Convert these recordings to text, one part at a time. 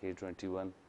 K21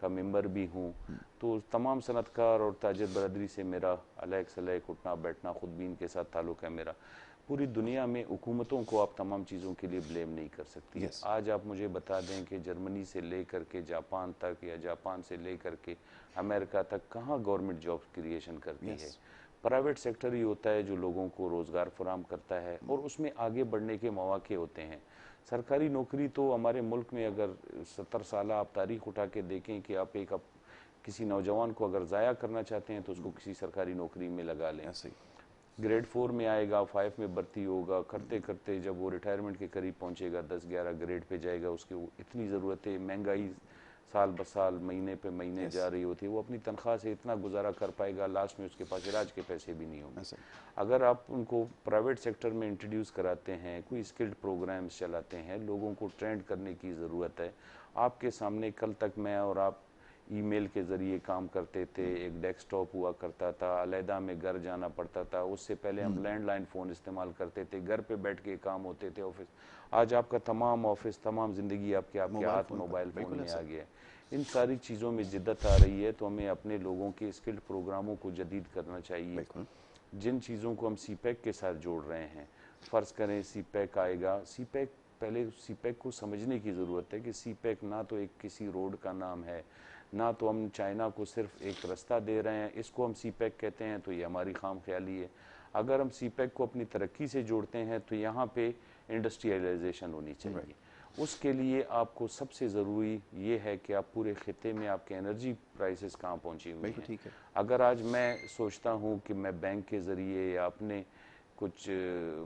کا ممبر بھی ہوں. تو تمام صنعت کار اور تاجر برادری سے میرا علیق سلیق اٹھنا بیٹھنا خود بھی ان کے ساتھ تعلق ہے میرا. پوری دنیا میں حکومتوں کو آپ تمام چیزوں کے لیے بلیم نہیں کر سکتی. آج آپ مجھے بتا دیں کہ جرمنی سے لے کر کے جاپان تک یا جاپان سے لے کر کے امریکہ تک کہاں گورنمنٹ جاب کریشن کرتی ہے؟ پرائیویٹ سیکٹر ہی ہوتا ہے جو لوگوں کو روزگار فراہم کرتا ہے اور اس میں آگے بڑھنے کے مواقع ہوتے ہیں. سرکاری نوکری تو ہمارے ملک میں اگر 70 سالہ آپ تاریخ اٹھا کے دیکھیں کہ آپ کسی نوجوان کو اگر ضائع کرنا چاہتے ہیں تو اس کو کسی سرکاری نوکری میں لگا لیں. گریڈ 4 میں آئے گا، 5 میں بھرتی ہوگا، کرتے کرتے جب وہ ریٹائرمنٹ کے قریب پہنچے گا 10-11 گریڈ پہ جائے گا. اس کی اتنی ضرورتیں، مہنگائی سال بسال مہینے پہ مہینے جا رہی ہوتی ہے، وہ اپنی تنخواہ سے اتنا گزارا کر پائے گا، لاسٹ میں اس کے پاس علاج کے پیسے بھی نہیں ہوں گے. اگر آپ ان کو پرائیویٹ سیکٹر میں انٹروڈیوس کراتے ہیں، کوئی اسکلڈ پروگرامز چلاتے ہیں، لوگوں کو ٹرینڈ کرنے کی ضرورت ہے. آپ کے سامنے کل تک میں اور آپ ای میل کے ذریعے کام کرتے تھے، ایک ڈیسک ٹاپ ہوا کرتا تھا، علیحدہ میں گھر جانا پڑتا تھا. اس سے پہلے ہم لینڈ لائن فون استعمال کرتے تھے، گھر پہ بیٹھ کے کام ہوتے تھے آفس. آج آپ کا تمام آفس، تمام زندگی آپ کے ہاتھ موبائل فون میں آ گیا ہے. ان ساری چیزوں میں جدت آ رہی ہے تو ہمیں اپنے لوگوں کے اسکلڈ پروگراموں کو جدید کرنا چاہیے. جن چیزوں کو ہم سی پیک کے ساتھ جوڑ رہے ہیں، فرض کریں سی پیک آئے گا، پہلے سی پیک کو سمجھنے کی ضرورت ہے کہ سی پیک نہ تو ایک کسی روڈ کا نام ہے، نہ تو ہم چائنا کو صرف ایک رستہ دے رہے ہیں. اس کو ہم سی پیک کہتے ہیں تو یہ ہماری خام خیالی ہے. اگر ہم سی پیک کو اپنی ترقی سے جوڑتے ہیں تو یہاں پہ انڈسٹریلائزیشن ہونی چاہیے. اس کے لیے آپ کو سب سے ضروری یہ ہے کہ آپ پورے خطے میں آپ کے انرجی پرائسز کہاں پہنچی ہوئی ہیں. اگر آج میں سوچتا ہوں کہ میں بینک کے ذریعے یا اپنے کچھ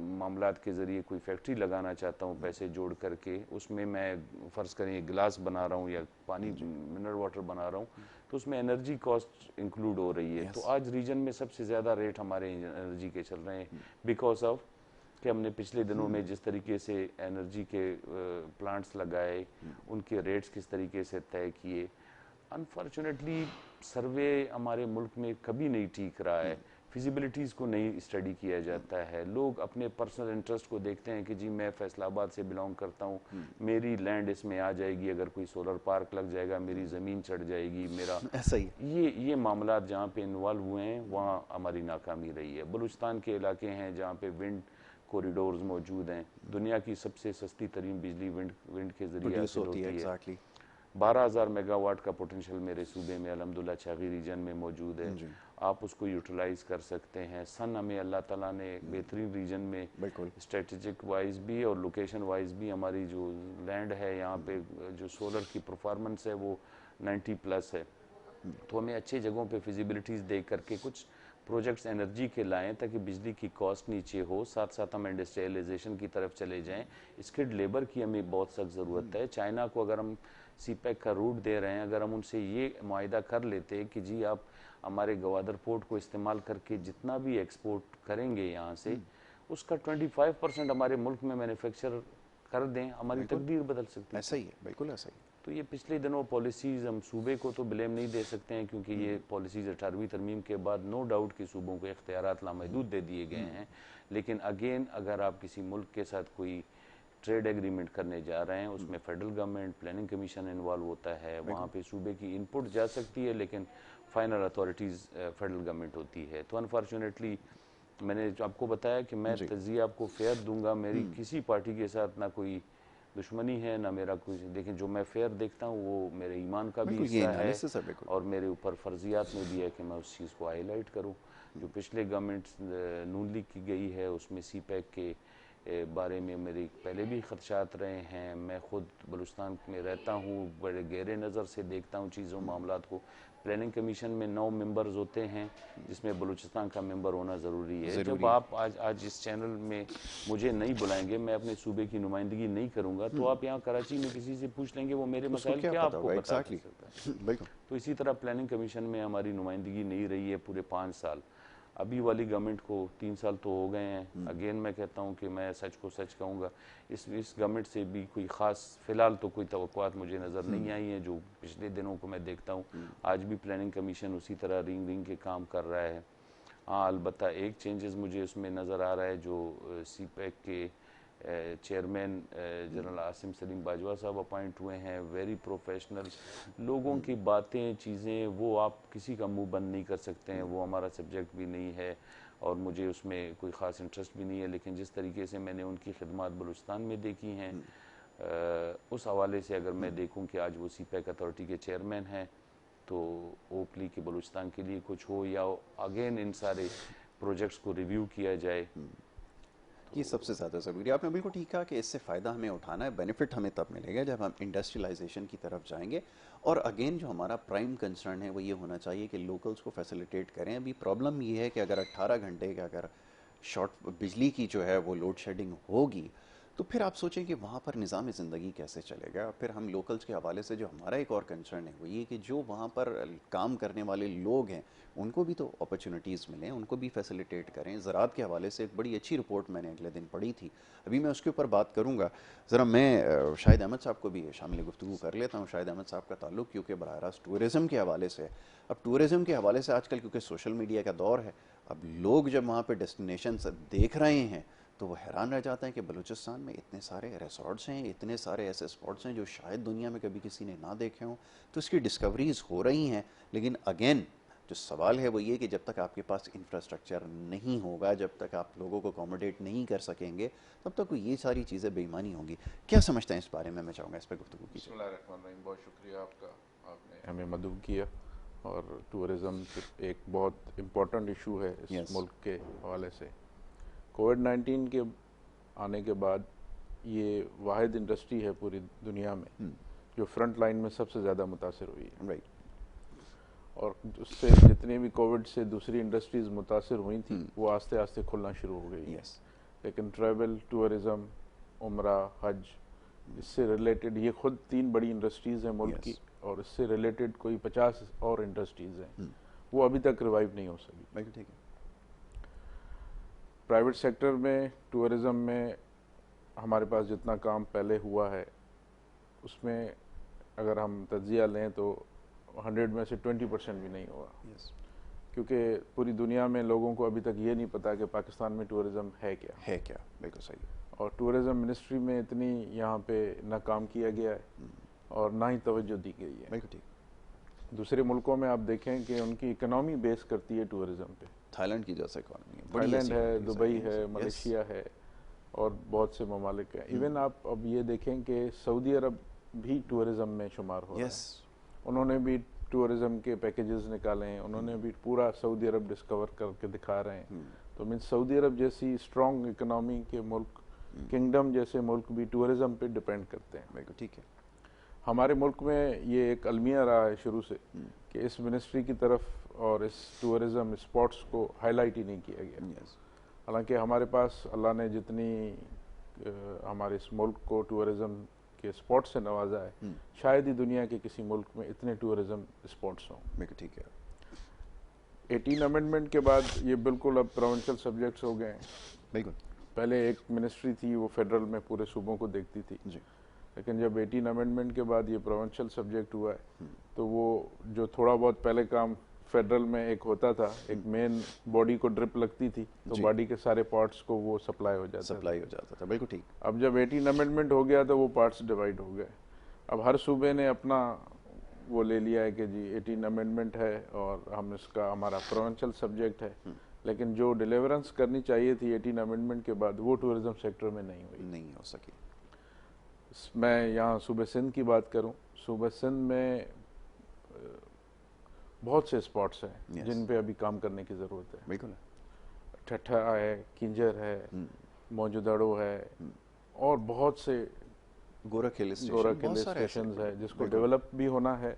معاملات کے ذریعے کوئی فیکٹری لگانا چاہتا ہوں پیسے جوڑ کر کے، اس میں میں فرض کریں گلاس بنا رہا ہوں یا پانی منرل واٹر بنا رہا ہوں، تو اس میں انرجی کاسٹ انکلوڈ ہو رہی ہے. تو آج ریجن میں سب سے زیادہ ریٹ ہمارے انرجی کے چل رہے ہیں بیکاز آف کہ ہم نے پچھلے دنوں میں جس طریقے سے انرجی کے پلانٹس لگائے، ان کے ریٹس کس طریقے سے طے کیے. انفارچونیٹلی سروے ہمارے ملک میں کبھی نہیں ٹھیک رہا ہے، فیزیبلٹیز کو نہیں اسٹڈی کیا جاتا ہے. لوگ اپنے پرسنل انٹرسٹ کو دیکھتے ہیں کہ جی میں فیصل آباد سے بلانگ کرتا ہوں، میری لینڈ اس میں آ جائے گی، اگر کوئی سولر پارک لگ جائے گا میری زمین چڑھ جائے گی. میرا یہ معاملات جہاں پہ انوالو ہوئے ہیں وہاں ہماری ناکامی رہی ہے. بلوچستان کے علاقے ہیں جہاں پہ ونڈ کوریڈورز موجود ہیں، دنیا کی سب سے سستی ترین بجلی ونڈ کے ذریعے حاصل ہوتی ہے. 12,000 میگا واٹ کا پوٹنشل میرے صوبے میں الحمدللہ چاغی ریجن میں موجود ہے. آپ اس کو یوٹیلائز کر سکتے ہیں. سن ہمیں اللہ تعالیٰ نے بہترین ریجن میں اسٹریٹجک وائز بھی اور لوکیشن وائز بھی ہماری جو لینڈ ہے یہاں پہ جو سولر کی پرفارمنس ہے وہ 90+ ہے. تو ہمیں اچھی جگہوں پہ فیزیبلٹیز دیکھ کر کے کچھ پروجیکٹس انرجی کے لائیں تاکہ بجلی کی کاسٹ نیچے ہو، ساتھ ساتھ ہم انڈسٹریلائزیشن کی طرف چلے جائیں. اسکلڈ لیبر کی ہمیں بہت سخت ضرورت ہے. چائنا کو اگر ہم سی پیک کا روٹ دے رہے ہیں، اگر ہم ان سے یہ معاہدہ کر لیتے کہ جی آپ ہمارے گوادر پورٹ کو استعمال کر کے جتنا بھی ایکسپورٹ کریں گے یہاں سے اس کا 25% ہمارے ملک میں مینوفیکچر کر دیں، ہماری تقدیر بدل سکتی ہے. ایسا ہی ہے، بالکل ایسا ہی. تو یہ پچھلے دنوں پالیسیز ہم صوبے کو تو بلیم نہیں دے سکتے ہیں کیونکہ یہ پالیسیز 18ویں ترمیم کے بعد نو ڈاؤٹ کہ صوبوں کو اختیارات لامحدود دے دیے گئے ہیں. لیکن اگین اگر آپ کسی ملک کے ساتھ کوئی ٹریڈ ایگریمنٹ کرنے جا رہے ہیں، اس میں federal government planning commission involve ہوتا ہے، وہاں پہ صوبے کی ان پٹ جا سکتی ہے لیکن فائنل اتھارٹیز فیڈرل گورنمنٹ ہوتی ہے. تو انفارچونیٹلی میں نے آپ کو بتایا کہ میں تجزیہ آپ کو فیئر دوں گا، میری کسی پارٹی کے ساتھ نہ کوئی دشمنی ہے نہ میرا کچھ، لیکن جو میں فیئر دیکھتا ہوں وہ میرے ایمان کا بھی حصہ ہے اور میرے اوپر فرضیات میں بھی ہے کہ میں اس چیز کو ہائی لائٹ کروں. جو پچھلے گورنمنٹ نون لیگ کی گئی ہے اس میں سی پیک کے بارے میں میرے پہلے بھی خدشات رہے ہیں. میں خود بلوچستان میں رہتا ہوں، بڑے گہرے نظر سے دیکھتا ہوں چیزوں معاملات کو. پلاننگ کمیشن میں 9 ممبرز ہوتے ہیں جس میں بلوچستان کا ممبر ہونا ضروری ہے. جب آپ آج اس چینل میں مجھے نہیں بلائیں گے، میں اپنے صوبے کی نمائندگی نہیں کروں گا، تو آپ یہاں کراچی میں کسی سے پوچھ لیں گے وہ میرے مسائل کیا آپ کو بتا سکتا ہے. تو اسی طرح پلاننگ کمیشن میں ہماری نمائندگی نہیں رہی ہے پورے 5 سال. ابھی والی گورنمنٹ کو 3 سال تو ہو گئے ہیں. اگین میں کہتا ہوں کہ میں سچ کو سچ کہوں گا، اس گورنمنٹ سے بھی کوئی خاص فی الحال تو کوئی توقعات مجھے نظر نہیں آئی ہیں. جو پچھلے دنوں کو میں دیکھتا ہوں آج بھی پلاننگ کمیشن اسی طرح رنگ کے کام کر رہا ہے. ہاں البتہ ایک چینجز مجھے اس میں نظر آ رہا ہے جو سی پیک کے چیئرمین جنرل عاصم سلیم باجوہ صاحب اپوائنٹ ہوئے ہیں, ویری پروفیشنل. لوگوں کی باتیں چیزیں وہ آپ کسی کا منہ بند نہیں کر سکتے ہیں, وہ ہمارا سبجیکٹ بھی نہیں ہے اور مجھے اس میں کوئی خاص انٹرسٹ بھی نہیں ہے, لیکن جس طریقے سے میں نے ان کی خدمات بلوچستان میں دیکھی ہیں اس حوالے سے اگر میں دیکھوں کہ آج وہ سی پیک اتھارٹی کے چیئرمین ہیں, تو اوپلی کے بلوچستان کے لیے کچھ ہو یا اگین ان سارے پروجیکٹس کو ریویو کیا جائے. یہ سب سے زیادہ ضروری ہے. آپ نے بالکل ٹھیک کہا کہ اس سے فائدہ ہمیں اٹھانا ہے, بینیفٹ ہمیں تب ملے گا جب ہم انڈسٹریلائزیشن کی طرف جائیں گے. اور اگین جو ہمارا پرائم کنسرن ہے وہ یہ ہونا چاہیے کہ لوکلز کو فیسیلیٹیٹ کریں. ابھی پرابلم یہ ہے کہ اگر 18 گھنٹے کا اگر شارٹ بجلی کی جو ہے وہ لوڈ شیڈنگ ہوگی تو پھر آپ سوچیں کہ وہاں پر نظام زندگی کیسے چلے گا. پھر ہم لوکلز کے حوالے سے جو ہمارا ایک اور کنسرن ہے وہ یہ کہ جو وہاں پر کام کرنے والے لوگ ہیں ان کو بھی تو اپرچونیٹیز ملیں, ان کو بھی فیسیلیٹیٹ کریں. زراعت کے حوالے سے ایک بڑی اچھی رپورٹ میں نے اگلے دن پڑھی تھی, ابھی میں اس کے اوپر بات کروں گا. ذرا میں شاہد احمد صاحب کو بھی شامل گفتگو کر لیتا ہوں. شاہد احمد صاحب کا تعلق کیونکہ براہ راست ٹورزم کے حوالے سے. اب ٹورزم کے حوالے سے آج کل کیونکہ سوشل میڈیا کا دور ہے, اب لوگ جب وہاں پہ ڈیسٹینیشنز دیکھ رہے ہیں تو وہ حیران رہ جاتے ہیں کہ بلوچستان میں اتنے سارے ریسورٹس ہیں, اتنے سارے ایسے اسپاٹس ہیں جو شاید دنیا میں کبھی کسی نے نہ دیکھے ہوں. تو اس کی ڈسکوریز ہو رہی ہیں, لیکن اگین جو سوال ہے وہ یہ کہ جب تک آپ کے پاس انفراسٹرکچر نہیں ہوگا, جب تک آپ لوگوں کو اکوموڈیٹ نہیں کر سکیں گے, تب تک یہ ساری چیزیں بے ایمانی ہوں گی. کیا سمجھتے ہیں اس بارے میں چاہوں گا اس پہ گفتگو کی. بسم اللہ الرحمن الرحیم. بہت شکریہ آپ کا, آپ نے ہمیں مدعو کیا. اور ٹورزم ایک بہت امپورٹنٹ ایشو ہے اس ملک کے حوالے سے. کووڈ-19 کے آنے کے بعد یہ واحد انڈسٹری ہے پوری دنیا میں جو فرنٹ لائن میں سب سے زیادہ متاثر ہوئی ہے. اور اس سے جتنی بھی کووڈ سے دوسری انڈسٹریز متاثر ہوئی تھیں وہ آہستہ آہستہ کھلنا شروع ہو گئی. لیکن ٹریول, ٹورزم, عمرہ, حج, اس سے ریلیٹڈ یہ خود 3 بڑی انڈسٹریز ہیں ملک کی, اور اس سے ریلیٹڈ کوئی 50 اور انڈسٹریز ہیں, وہ ابھی تک ریوائیو نہیں ہو سکی. پرائیویٹ سیکٹر میں ٹورزم میں ہمارے پاس جتنا کام پہلے ہوا ہے اس میں اگر ہم تجزیہ لیں تو 100 میں سے 20% بھی نہیں ہوا. کیونکہ پوری دنیا میں لوگوں کو ابھی تک یہ نہیں پتا کہ پاکستان میں ٹورزم ہے کیا. بالکل صحیح. اور ٹورزم منسٹری میں اتنی یہاں پہ نہ کام کیا گیا ہے اور نہ ہی توجہ دی گئی ہے. بالکل ٹھیک. دوسرے ملکوں میں آپ دیکھیں کہ ان کی اکنامی بیس کرتی ہے ٹورزم پہ. تھائی لینڈ کی جیسا اکانومی ہے, تھائی لینڈ ہے, دبئی ہے, ملیشیا ہے اور بہت سے ممالک ہیں. ایون آپ اب یہ دیکھیں کہ سعودی عرب بھی ٹورزم میں شمار ہو رہا ہے. انہوں نے بھی ٹورزم کے پیکیجز نکالے ہیں, انہوں نے بھی پورا سعودی عرب ڈسکور کر کے دکھا رہے ہیں. تو سعودی عرب جیسی اسٹرانگ اکنامی کے ملک, کنگڈم جیسے ملک بھی ٹورزم پہ ڈیپینڈ کرتے ہیں. بالکل ٹھیک ہے. ہمارے ملک میں یہ ایک المیہ رہا ہے شروع سے کہ اس منسٹری کی طرف اور اس ٹورزم اسپاٹس کو ہائی لائٹ ہی نہیں کیا گیا. حالانکہ ہمارے پاس اللہ نے جتنی ہمارے اس ملک کو ٹورزم کے اسپاٹ سے نوازا ہے, شاید ہی دنیا کے کسی ملک میں اتنے ٹورزم اسپاٹس ہوں. بالکل ٹھیک ہے. 18 امینڈمنٹ کے بعد یہ بالکل اب پروونشل سبجیکٹس ہو گئے ہیں. بالکل. پہلے ایک منسٹری تھی وہ فیڈرل میں پورے صوبوں کو دیکھتی تھی, لیکن جب 18 امینڈمنٹ کے بعد یہ پروونشل سبجیکٹ ہوا ہے تو وہ جو تھوڑا بہت پہلے کام فیڈرل میں ایک ہوتا تھا, ایک مین باڈی کو ڈرپ لگتی تھی تو باڈی کے سارے پارٹس کو وہ سپلائی ہو جاتا تھا. بالکل ٹھیک. اب جب 18 امینڈمنٹ ہو گیا تو وہ پارٹس ڈیوائیڈ ہو گئے. اب ہر صوبے نے اپنا وہ لے لیا ہے کہ جی 18 امینڈمنٹ ہے اور ہم اس کا ہمارا پروونشل سبجیکٹ ہے, لیکن جو ڈیلیورنس کرنی چاہیے تھی 18 امینڈمنٹ کے بعد وہ ٹورزم سیکٹر میں نہیں ہو سکی. میں یہاں صوبہ سندھ کی بات کروں, صوبہ سندھ میں بہت سے اسپاٹس ہیں جن پہ ابھی کام کرنے کی ضرورت ہے. بالکل. ٹھٹھا ہے, کنجر ہے, موجودڑو ہے, اور بہت سے گورکھ ہل اسٹیشنز ہے جس کو ڈیولپ بھی ہونا ہے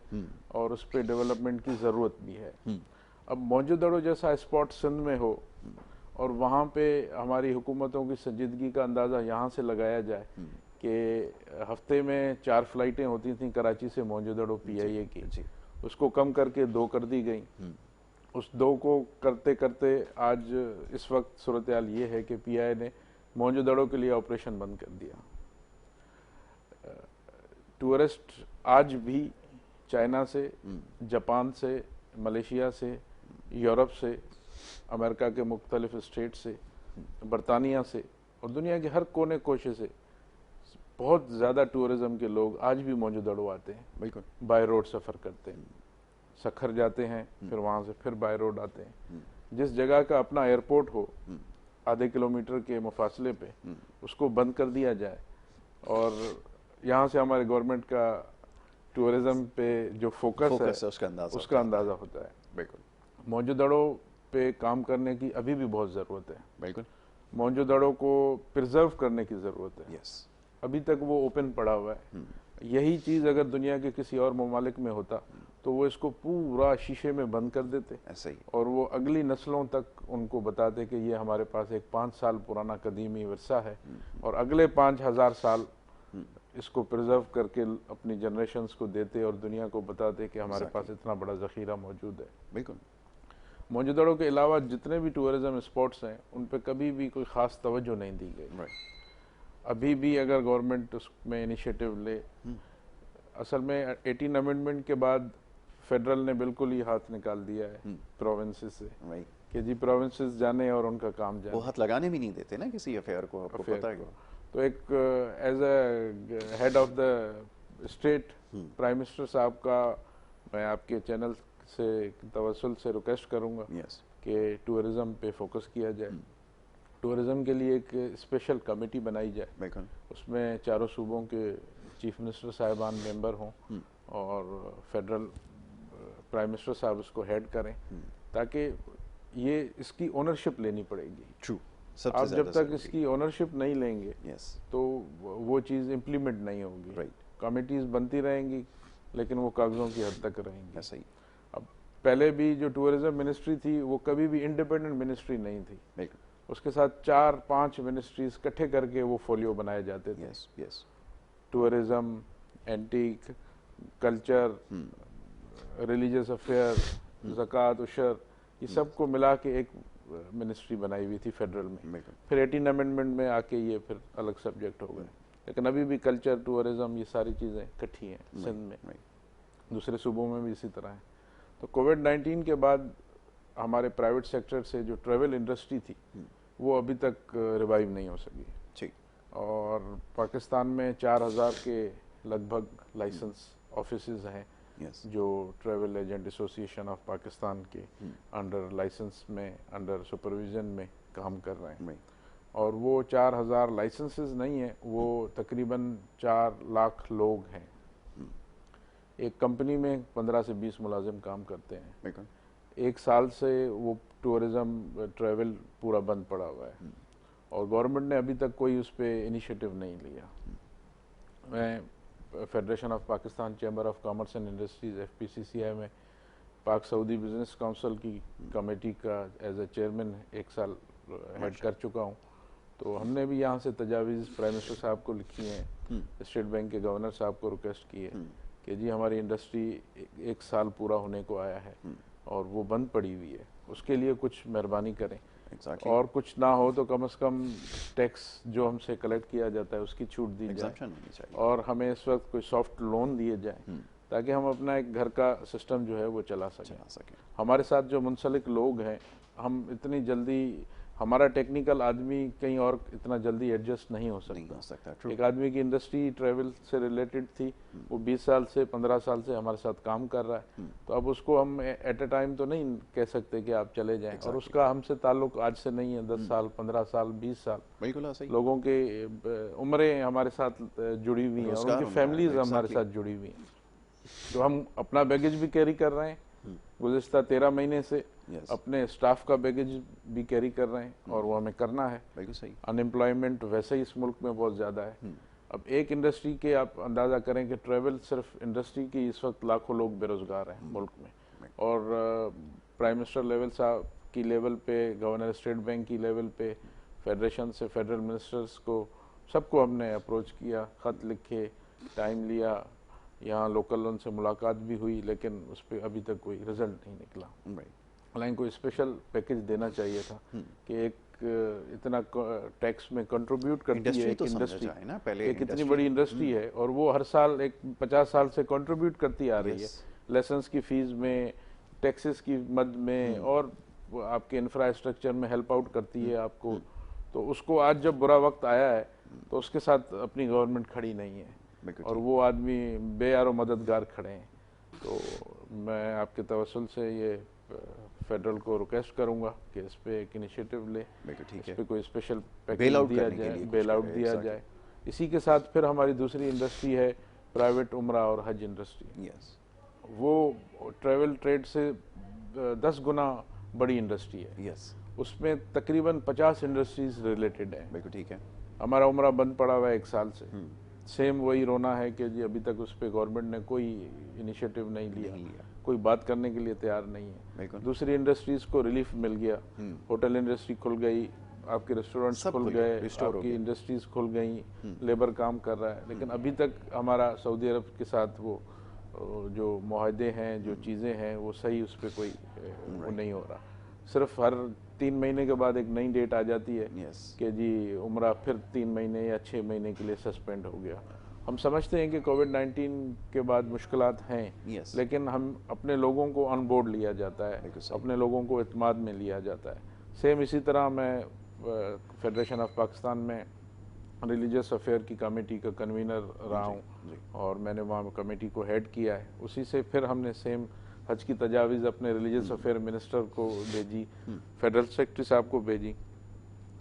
اور اس پہ ڈیولپمنٹ کی ضرورت بھی ہے. اب موجودڑو جیسا اسپاٹ سندھ میں ہو اور وہاں پہ ہماری حکومتوں کی سنجیدگی کا اندازہ یہاں سے لگایا جائے کہ ہفتے میں 4 فلائٹیں ہوتی تھیں کراچی سے موجودڑو پی آئی اے کی, اس کو کم کر کے 2 کر دی گئیں. اس 2 کو کرتے کرتے آج اس وقت صورتحال یہ ہے کہ پی آئی اے نے موجودڑو کے لیے آپریشن بند کر دیا. ٹورسٹ آج بھی چائنا سے, جاپان سے, ملیشیا سے, یورپ سے, امریکہ کے مختلف اسٹیٹ سے, برطانیہ سے اور دنیا کے ہر کونے کوشے سے بہت زیادہ ٹورزم کے لوگ آج بھی موجودڑو آتے ہیں, بالکل بائی روڈ سفر کرتے ہیں, سکھر جاتے ہیں, پھر وہاں سے پھر بائی روڈ آتے ہیں. جس جگہ کا اپنا ایئرپورٹ ہو آدھے کلومیٹر کے مفاصلے پہ, اس کو بند کر دیا جائے, اور یہاں سے ہمارے گورنمنٹ کا ٹورزم پہ جو فوکس ہے اس کا اندازہ ہوتا ہے. بالکل موجودڑوں پہ کام کرنے کی ابھی بھی بہت ضرورت ہے. بالکل موجودڑوں کو پرزرو کرنے کی ضرورت ہے. یس ابھی تک وہ اوپن پڑا ہوا ہے. یہی چیز اگر دنیا کے کسی اور ممالک میں ہوتا تو وہ اس کو پورا شیشے میں بند کر دیتے, ایسا ہی اور وہ اگلی نسلوں تک ان کو بتاتے کہ یہ ہمارے پاس ایک 5 سال پرانا قدیمی ورثہ ہے, اور اگلے 5000 سال اس کو پرزرو کر کے اپنی جنریشنز کو دیتے اور دنیا کو بتاتے کہ ہمارے پاس اتنا بڑا ذخیرہ موجود ہے. بالکل. موجودڑوں کے علاوہ جتنے بھی ٹورزم اسپاٹس ہیں ان پہ کبھی بھی کوئی خاص توجہ نہیں دی گئی. ابھی بھی اگر گورنمنٹ اس میں انیشیٹو لے, اصل میں 18 امینڈمنٹ کے بعد فیڈرل نے بالکل ہی ہاتھ نکال دیا ہے پروونسز سے کہ جی پروونسز جانے اور ان کا کام جانے. وہ ہاتھ لگانے بھی نہیں دیتے نا کسی افیئر کو, آپ کو پتہ ہے. تو ایک as a head of the state prime minister صاحب کا میں آپ کے چینل سے توسل سے ریکویسٹ کروں گا کہ ٹورزم پہ فوکس کیا جائے. ٹورزم کے لیے ایک اسپیشل کمیٹی بنائی جائے, اس میں چاروں صوبوں کے چیف منسٹر صاحبان ممبر ہوں اور فیڈرل پرائم منسٹر صاحب اس کو ہیڈ کریں, تاکہ یہ اس کی اونرشپ لینی پڑے گی. آپ جب تک اس کی اونرشپ نہیں لیں گے تو وہ چیز امپلیمنٹ نہیں ہوگی. کمیٹیز بنتی رہیں گی لیکن وہ کاغذوں کی حد تک رہیں گی. اب پہلے بھی جو ٹورزم منسٹری تھی وہ کبھی بھی انڈیپینڈنٹ منسٹری نہیں تھی, اس کے ساتھ 4-5 منسٹریز اکٹھے کر کے وہ فولیو بنائے جاتے تھے. Tourism, antique, culture, religious affair, زکوٰۃ, عشر, یہ سب کو ملا کے ایک منسٹری بنائی ہوئی تھی فیڈرل میں. پھر 18 امینڈمنٹ میں آ کے یہ پھر الگ سبجیکٹ ہو گئے, لیکن ابھی بھی کلچر, ٹورزم, یہ ساری چیزیں اکٹھی ہیں سندھ میں, دوسرے صوبوں میں بھی اسی طرح ہیں. تو کووڈ-19 کے بعد ہمارے پرائیویٹ سیکٹر سے جو ٹریول انڈسٹری تھی وہ ابھی تک ریوائیو نہیں ہو سکی. اور پاکستان میں 4000 کے لگ بھگ لائسنس آفیسز ہیں جو ٹریول ایجنٹ ایسوسی ایشن آف پاکستان کے انڈر لائسنس میں, انڈر سپرویژن میں کام کر رہے ہیں. اور وہ 4000 لائسنسز نہیں ہیں, وہ تقریباً 4 لاکھ لوگ ہیں. ایک کمپنی میں 15 سے 20 ملازم کام کرتے ہیں. ایک سال سے وہ ٹورزم ٹریول پورا بند پڑا ہوا ہے, اور گورنمنٹ نے ابھی تک کوئی اس پہ انیشیٹو نہیں لیا. میں federation of Pakistan chamber of commerce and industries FPCCI میں پاک سعودی بزنس کونسل کی کمیٹی کا ایز اے چیئرمین 1 سال ہیڈ کر چکا ہوں. تو ہم نے بھی یہاں سے تجاویز پرائم منسٹر صاحب کو لکھی ہیں, اسٹیٹ بینک کے گورنر صاحب کو ریکویسٹ کی ہے کہ جی ہماری انڈسٹری 1 سال پورا ہونے کو آیا ہے اور وہ بند پڑی ہوئی ہے, اس کے لیے کچھ مہربانی کریں. اور کچھ نہ ہو تو کم از کم ٹیکس جو ہم سے کلیکٹ کیا جاتا ہے اس کی چھوٹ دی جائے, اور ہمیں اس وقت کوئی سافٹ لون دیے جائیں تاکہ ہم اپنا ایک گھر کا سسٹم جو ہے وہ چلا سکیں. ہمارے ساتھ جو منسلک لوگ ہیں, ہم اتنی جلدی, ہمارا ٹیکنیکل آدمی کہیں اور اتنا جلدی ایڈجسٹ نہیں ہو سکتا. ایک آدمی کی انڈسٹری ٹریول سے ریلیٹڈ تھی, وہ 20 سال سے 15 سال سے ہمارے ساتھ کام کر رہا ہے, تو اب اس کو ہم ایٹ اے ٹائم تو نہیں کہہ سکتے کہ آپ چلے جائیں. اور اس کا ہم سے تعلق آج سے نہیں ہے, 10 سال 15 سال 20 سال لوگوں کے عمریں ہمارے ساتھ جڑی ہوئی ہیں, اور ان کی فیملیز ہمارے ساتھ جڑی ہوئی ہیں. تو ہم اپنا بیگیج بھی کیری کر رہے ہیں, گزشتہ 13 مہینے سے اپنے اسٹاف کا بیگیج بھی کیری کر رہے ہیں, اور وہ ہمیں کرنا ہے. ان امپلائمنٹ ویسے ہی اس ملک میں بہت زیادہ ہے. اب ایک انڈسٹری کے آپ اندازہ کریں کہ ٹریول صرف انڈسٹری کی اس وقت لاکھوں لوگ بے روزگار ہیں ملک میں, اور پرائم منسٹر لیول صاحب کی لیول پہ, گورنر اسٹیٹ بینک کی لیول پہ, فیڈریشن سے فیڈرل منسٹرز کو, سب کو ہم نے اپروچ کیا, خط لکھے, ٹائم لیا, یہاں لوکل ان سے ملاقات بھی ہوئی, لیکن اس پہ ابھی تک کوئی رزلٹ نہیں نکلا. حالانکہ کوئی اسپیشل پیکج دینا چاہیے تھا کہ ایک اتنا ٹیکس میں کنٹریبیوٹ کرتی ہے ایک انڈسٹری, ایک اتنی بڑی انڈسٹری ہے, اور وہ ہر سال ایک 50 سال سے کنٹریبیوٹ کرتی آ رہی ہے, لیسنس کی فیس میں, ٹیکسز کی مد میں, اور آپ کے انفراسٹرکچر میں ہیلپ آؤٹ کرتی ہے آپ کو. تو اس کو آج جب برا وقت آیا ہے تو اس کے ساتھ اپنی گورنمنٹ کھڑی نہیں ہے اور وہ آدمی بے یار و مددگار کھڑے ہیں. تو میں آپ کے توسل سے یہ فیڈرل کو ریکویسٹ کروں گا کہ اس پہ ایک انیشیٹو لے, اس پہ کوئی اسپیشل پیکیج دیا جائے, بیل آؤٹ دیا جائے. اسی کے ساتھ پھر ہماری دوسری انڈسٹری ہے پرائیویٹ عمرہ اور حج انڈسٹری. وہ ٹریول ٹریڈ سے 10 گنا بڑی انڈسٹری ہے. اس میں تقریباً 50 انڈسٹریز ریلیٹڈ ہیں. بالکل ٹھیک ہے. ہمارا عمرہ بند پڑا ہوا ہے 1 سال سے. سیم وہی رونا ہے کہ جی ابھی تک اس پہ گورنمنٹ نے کوئی انیشیٹو نہیں لیا, کوئی بات کرنے کے لیے تیار نہیں ہے. دوسری انڈسٹریز کو ریلیف مل گیا, ہوٹل انڈسٹری کھل گئی, آپ کے ریسٹورنٹس کھل گئے, آپ کی انڈسٹریز کھل گئیں, لیبر کام کر رہا ہے. لیکن ابھی تک ہمارا سعودی عرب کے ساتھ وہ جو معاہدے ہیں, جو چیزیں ہیں, وہ صحیح اس پہ کوئی وہ نہیں ہو رہا. صرف ہر 3 مہینے کے بعد ایک نئی ڈیٹ آ جاتی ہے کہ جی عمرہ پھر 3 مہینے یا 6 مہینے کے لیے سسپینڈ ہو گیا. ہم سمجھتے ہیں کہ کووڈ-19 کے بعد مشکلات ہیں, لیکن ہم اپنے لوگوں کو آن بورڈ لیا جاتا ہے, اپنے لوگوں کو اعتماد میں لیا جاتا ہے. سیم اسی طرح میں فیڈریشن آف پاکستان میں ریلیجیس افیئر کی کمیٹی کا کنوینر رہا ہوں اور میں نے وہاں کمیٹی کو ہیڈ کیا ہے. اسی سے پھر ہم نے سیم حج کی تجاویز اپنے ریلیجیس افیئر منسٹر کو بھیجی, فیڈرل سیکرٹری صاحب کو بھیجی,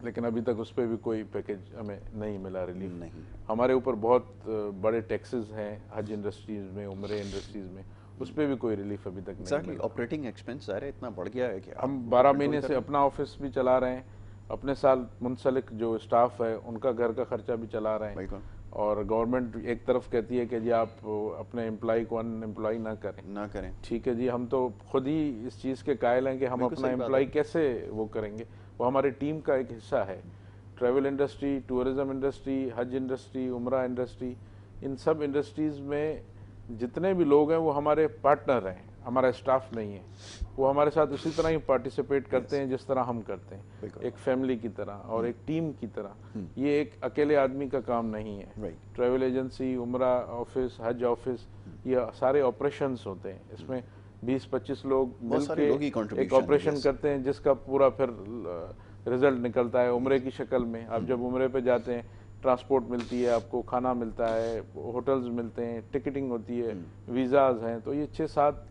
لیکن ابھی تک اس پہ بھی کوئی پیکیج ہمیں نہیں ملا, ریلیف نہیں. ہمارے اوپر بہت بڑے ٹیکسز ہیں حج انڈسٹریز میں, عمرے انڈسٹریز میں, اس پہ بھی کوئی ریلیف ابھی تک نہیں ملا. آپریٹنگ ایکسپینس ظاہر ہے اتنا بڑھ گیا ہے کہ ہم 12 مہینے سے اپنا آفس بھی چلا رہے ہیں, اپنے ساتھ منسلک جو اسٹاف ہے ان کا گھر کا خرچہ بھی چلا رہے ہیں, اور گورنمنٹ ایک طرف کہتی ہے کہ جی آپ اپنے امپلائی کو ان امپلائی نہ کریں. ٹھیک ہے جی, ہم تو خود ہی اس چیز کے قائل ہیں کہ ہم اپنا امپلائی کیسے وہ کریں گے. وہ ہماری ٹیم کا ایک حصہ ہے. ٹریول انڈسٹری, ٹورزم انڈسٹری, حج انڈسٹری, عمرہ انڈسٹری, ان سب انڈسٹریز میں جتنے بھی لوگ ہیں وہ ہمارے پارٹنر ہیں, ہمارا اسٹاف نہیں ہے. وہ ہمارے ساتھ اسی طرح ہی پارٹیسپیٹ کرتے ہیں جس طرح ہم کرتے ہیں, ایک فیملی کی طرح اور ایک ٹیم کی طرح. یہ ایک اکیلے آدمی کا کام نہیں ہے. ٹریول ایجنسی, عمرہ آفس, حج آفس, یہ سارے آپریشنز ہوتے ہیں. اس میں 20-25 لوگ مل کے ایک آپریشن کرتے ہیں جس کا پورا پھر رزلٹ نکلتا ہے عمرے کی شکل میں. آپ جب عمرے پہ جاتے ہیں ٹرانسپورٹ ملتی ہے, آپ کو کھانا ملتا ہے, ہوٹلز ملتے ہیں, ٹکٹنگ ہوتی ہے, ویزاز ہیں. تو یہ 6-7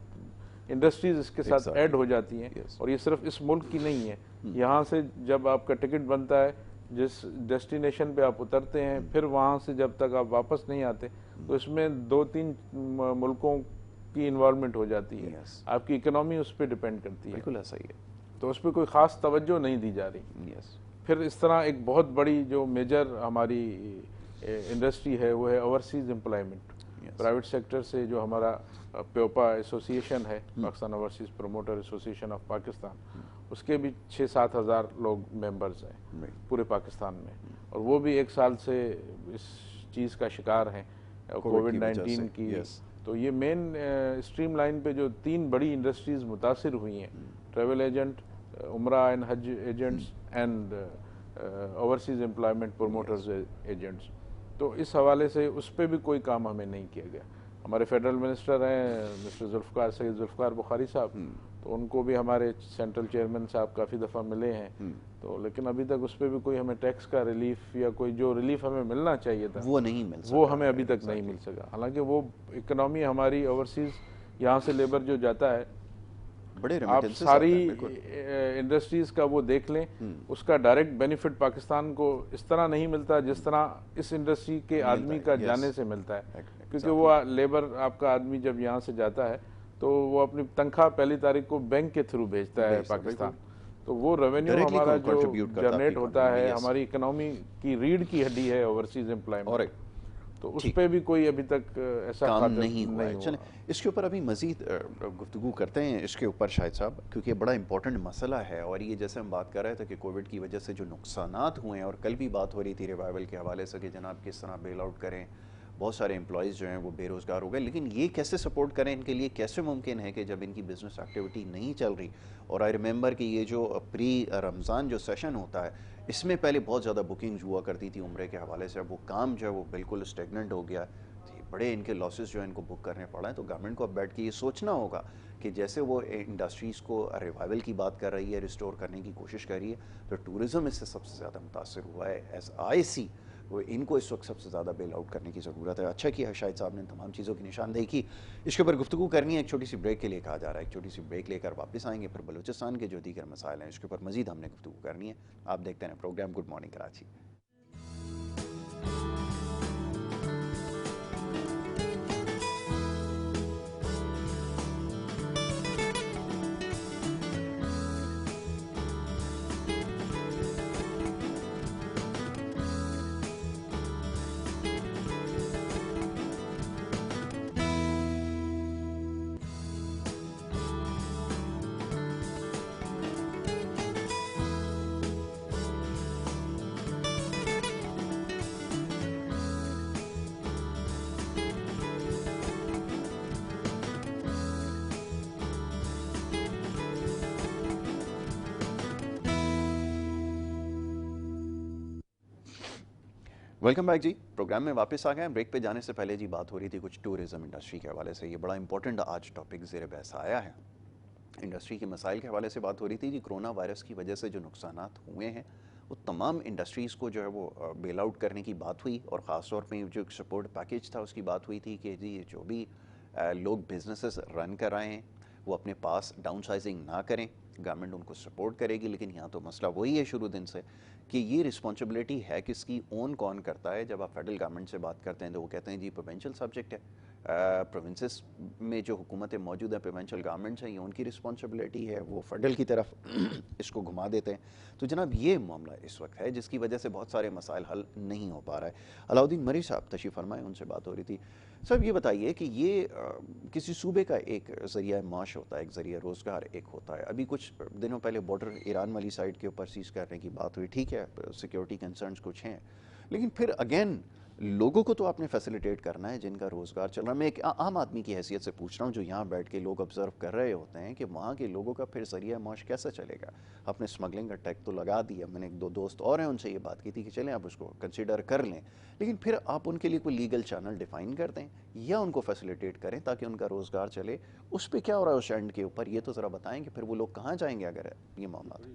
انڈسٹریز اس کے ساتھ ایڈ ہو جاتی ہیں. اور یہ صرف اس ملک کی نہیں ہے. یہاں سے جب آپ کا ٹکٹ بنتا ہے, جس ڈیسٹینیشن پہ آپ اترتے ہیں, پھر وہاں سے جب تک آپ واپس نہیں آتے, تو اس میں 2-3 ملکوں کی انوالومنٹ ہو جاتی ہے. آپ کی اکنامی اس پہ ڈیپینڈ کرتی ہے. بالکل ایسا ہی ہے. تو اس پہ کوئی خاص توجہ نہیں دی جا رہی. پھر اس طرح ایک بہت بڑی جو میجر ہماری انڈسٹری ہے وہ ہے اوورسیز امپلائمنٹ. پرائیویٹ سیکٹر سے جو ہمارا پیوپا ایسوسیشن ہے, Pakistan overseas promoter association of Pakistan, اس کے بھی 6-7 ہزار لوگ ممبرز ہیں پورے پاکستان میں. اور وہ بھی 1 سال سے اس چیز کا شکار ہیں, کووڈ-19 کی. تو یہ مین اسٹریم لائن پہ جو 3 بڑی انڈسٹریز متاثر ہوئی ہیں, ٹریول ایجنٹ, عمرہ and Hajj agents and overseas employment promoters agents. تو اس حوالے سے اس پہ بھی کوئی کام ہمیں نہیں کیا گیا. ہمارے فیڈرل منسٹر ہیں مسٹر سید ذوالفقار بخاری صاحب, تو ان کو بھی ہمارے سینٹرل چیئرمین صاحب کافی دفعہ ملے ہیں. تو لیکن ابھی تک اس پہ بھی کوئی ہمیں ٹیکس کا ریلیف یا کوئی جو ریلیف ہمیں ملنا چاہیے تھا وہ نہیں مل سکا, وہ ہمیں ابھی تک نہیں مل سکا. حالانکہ وہ اکنامی ہماری اوورسیز یہاں سے لیبر جو جاتا ہے, آپ ساری انڈسٹریز کا وہ دیکھ لیں, اس کا ڈائریکٹ بینیفٹ پاکستان کو اس طرح نہیں ملتا جس طرح اس انڈسٹری کے آدمی کا جانے سے ملتا ہے. کیونکہ وہ لیبر آپ کا آدمی جب یہاں سے جاتا ہے تو وہ اپنی تنخواہ 1 تاریخ کو بینک کے تھرو بھیجتا ہے پاکستان. تو وہ ریونیو ہمارا جو جنریٹ ہوتا ہے, ہماری اکنامی کی ریڑھ کی ہڈی ہے اوورسیز امپلائمنٹ. تو اس پہ بھی کوئی ابھی تک ایسا کام نہیں ہوا. چلیں اس کے اوپر ابھی مزید گفتگو کرتے ہیں اس کے اوپر شاہد صاحب, کیونکہ یہ بڑا امپورٹنٹ مسئلہ ہے. اور یہ جیسے ہم بات کر رہے تھے کہ کووڈ کی وجہ سے جو نقصانات ہوئے ہیں, اور کل بھی بات ہو رہی تھی ریوائول کے حوالے سے کہ جناب کس طرح بیل آؤٹ کریں, بہت سارے امپلائیز جو ہیں وہ بے روزگار ہو گئے, لیکن یہ کیسے سپورٹ کریں ان کے لیے, کیسے ممکن ہے کہ جب ان کی بزنس ایکٹیویٹی نہیں چل رہی. اور آئی ریممبر کہ یہ جو پری رمضان جو سیشن ہوتا ہے, اس میں پہلے بہت زیادہ بکنگز ہوا کرتی تھی عمرے کے حوالے سے, اب وہ کام جو ہے وہ بالکل اسٹیگننٹ ہو گیا. بڑے ان کے لاسز جو ہیں ان کو بک کرنے پڑ رہے ہیں. تو گورنمنٹ کو اب بیٹھ کے یہ سوچنا ہوگا کہ جیسے وہ انڈسٹریز کو ریوائول کی بات کر رہی ہے, ریسٹور کرنے کی کوشش کر رہی ہے, تو ٹورزم اس سے سب سے زیادہ متاثر ہوا ہے. ایز آئی سی وہ ان کو اس وقت سب سے زیادہ بیل آؤٹ کرنے کی ضرورت ہے. اچھا کیا شاہد صاحب نے تمام چیزوں کی نشاندہی کی. اس کے اوپر گفتگو کرنی ہے, ایک چھوٹی سی بریک کے لیے کہا جا رہا ہے. ایک چھوٹی سی بریک لے کر واپس آئیں گے, پھر بلوچستان کے جو دیگر مسائل ہیں اس کے اوپر مزید ہم نے گفتگو کرنی ہے. آپ دیکھتے ہیں programme good morning Karachi. Welcome back جی. پروگرام میں واپس آ گئے ہیں. بریک پہ جانے سے پہلے جی بات ہو رہی تھی کچھ ٹورزم انڈسٹری کے حوالے سے. یہ بڑا امپورٹنٹ آج ٹاپک زیر بحث آیا ہے. انڈسٹری کے مسائل کے حوالے سے بات ہو رہی تھی جی. کرونا وائرس کی وجہ سے جو نقصانات ہوئے ہیں وہ تمام انڈسٹریز کو جو ہے وہ بیل آؤٹ کرنے کی بات ہوئی, اور خاص طور پہ جو سپورٹ پیکیج تھا اس کی بات ہوئی تھی کہ جی جو بھی لوگ بزنسز رن کر رہے ہیں وہ اپنے پاس ڈاؤن سائزنگ نہ کریں, گورنمنٹ ان کو سپورٹ کرے گی. لیکن یہاں تو مسئلہ وہی ہے شروع دن سے کہ یہ رسپانسبلٹی ہے کس کی, اون کون کرتا ہے. جب آپ فیڈرل گورنمنٹ سے بات کرتے ہیں تو وہ کہتے ہیں جی پروونشل سبجیکٹ ہے, پروونسز میں جو حکومتیں موجود ہیں پروونشل گورنمنٹس ہیں, یہ ان کی رسپانسبلٹی ہے, وہ فیڈرل کی طرف اس کو گھما دیتے ہیں. تو جناب یہ معاملہ اس وقت ہے جس کی وجہ سے بہت سارے مسائل حل نہیں ہو پا رہا ہے. علاؤدین مری صاحب تشریف فرمائے, ان سے بات ہو رہی تھی. صاحب یہ بتائیے کہ یہ کسی صوبے کا ایک ذریعہ معاش ہوتا ہے, ایک ذریعہ روزگار ایک ہوتا ہے. ابھی کچھ دنوں پہلے بارڈر ایران والی سائڈ کے اوپر سیز کرنے کی بات ہوئی, ٹھیک ہے سیکیورٹی کنسرنز کچھ ہیں, لیکن پھر اگین لوگوں کو تو آپ نے فیسیلیٹیٹ کرنا ہے جن کا روزگار چل رہا ہے. میں ایک عام آدمی کی حیثیت سے پوچھ رہا ہوں جو یہاں بیٹھ کے لوگ آبزرو کر رہے ہوتے ہیں کہ وہاں کے لوگوں کا پھر ذریعہ معاش کیسا چلے گا. آپ نے اسمگلنگ کا ٹیگ تو لگا دیا, میں نے ایک دو دوست اور ہیں ان سے یہ بات کی تھی کہ چلیں آپ اس کو کنسیڈر کر لیں, لیکن پھر آپ ان کے لیے کوئی لیگل چینل ڈیفائن کر دیں یا ان کو فیسیلیٹیٹ کریں تاکہ ان کا روزگار چلے. اس پہ کیا ہو رہا ہے اس اینڈ کے اوپر, یہ تو ذرا بتائیں کہ پھر وہ لوگ کہاں جائیں گے اگر یہ معاملات.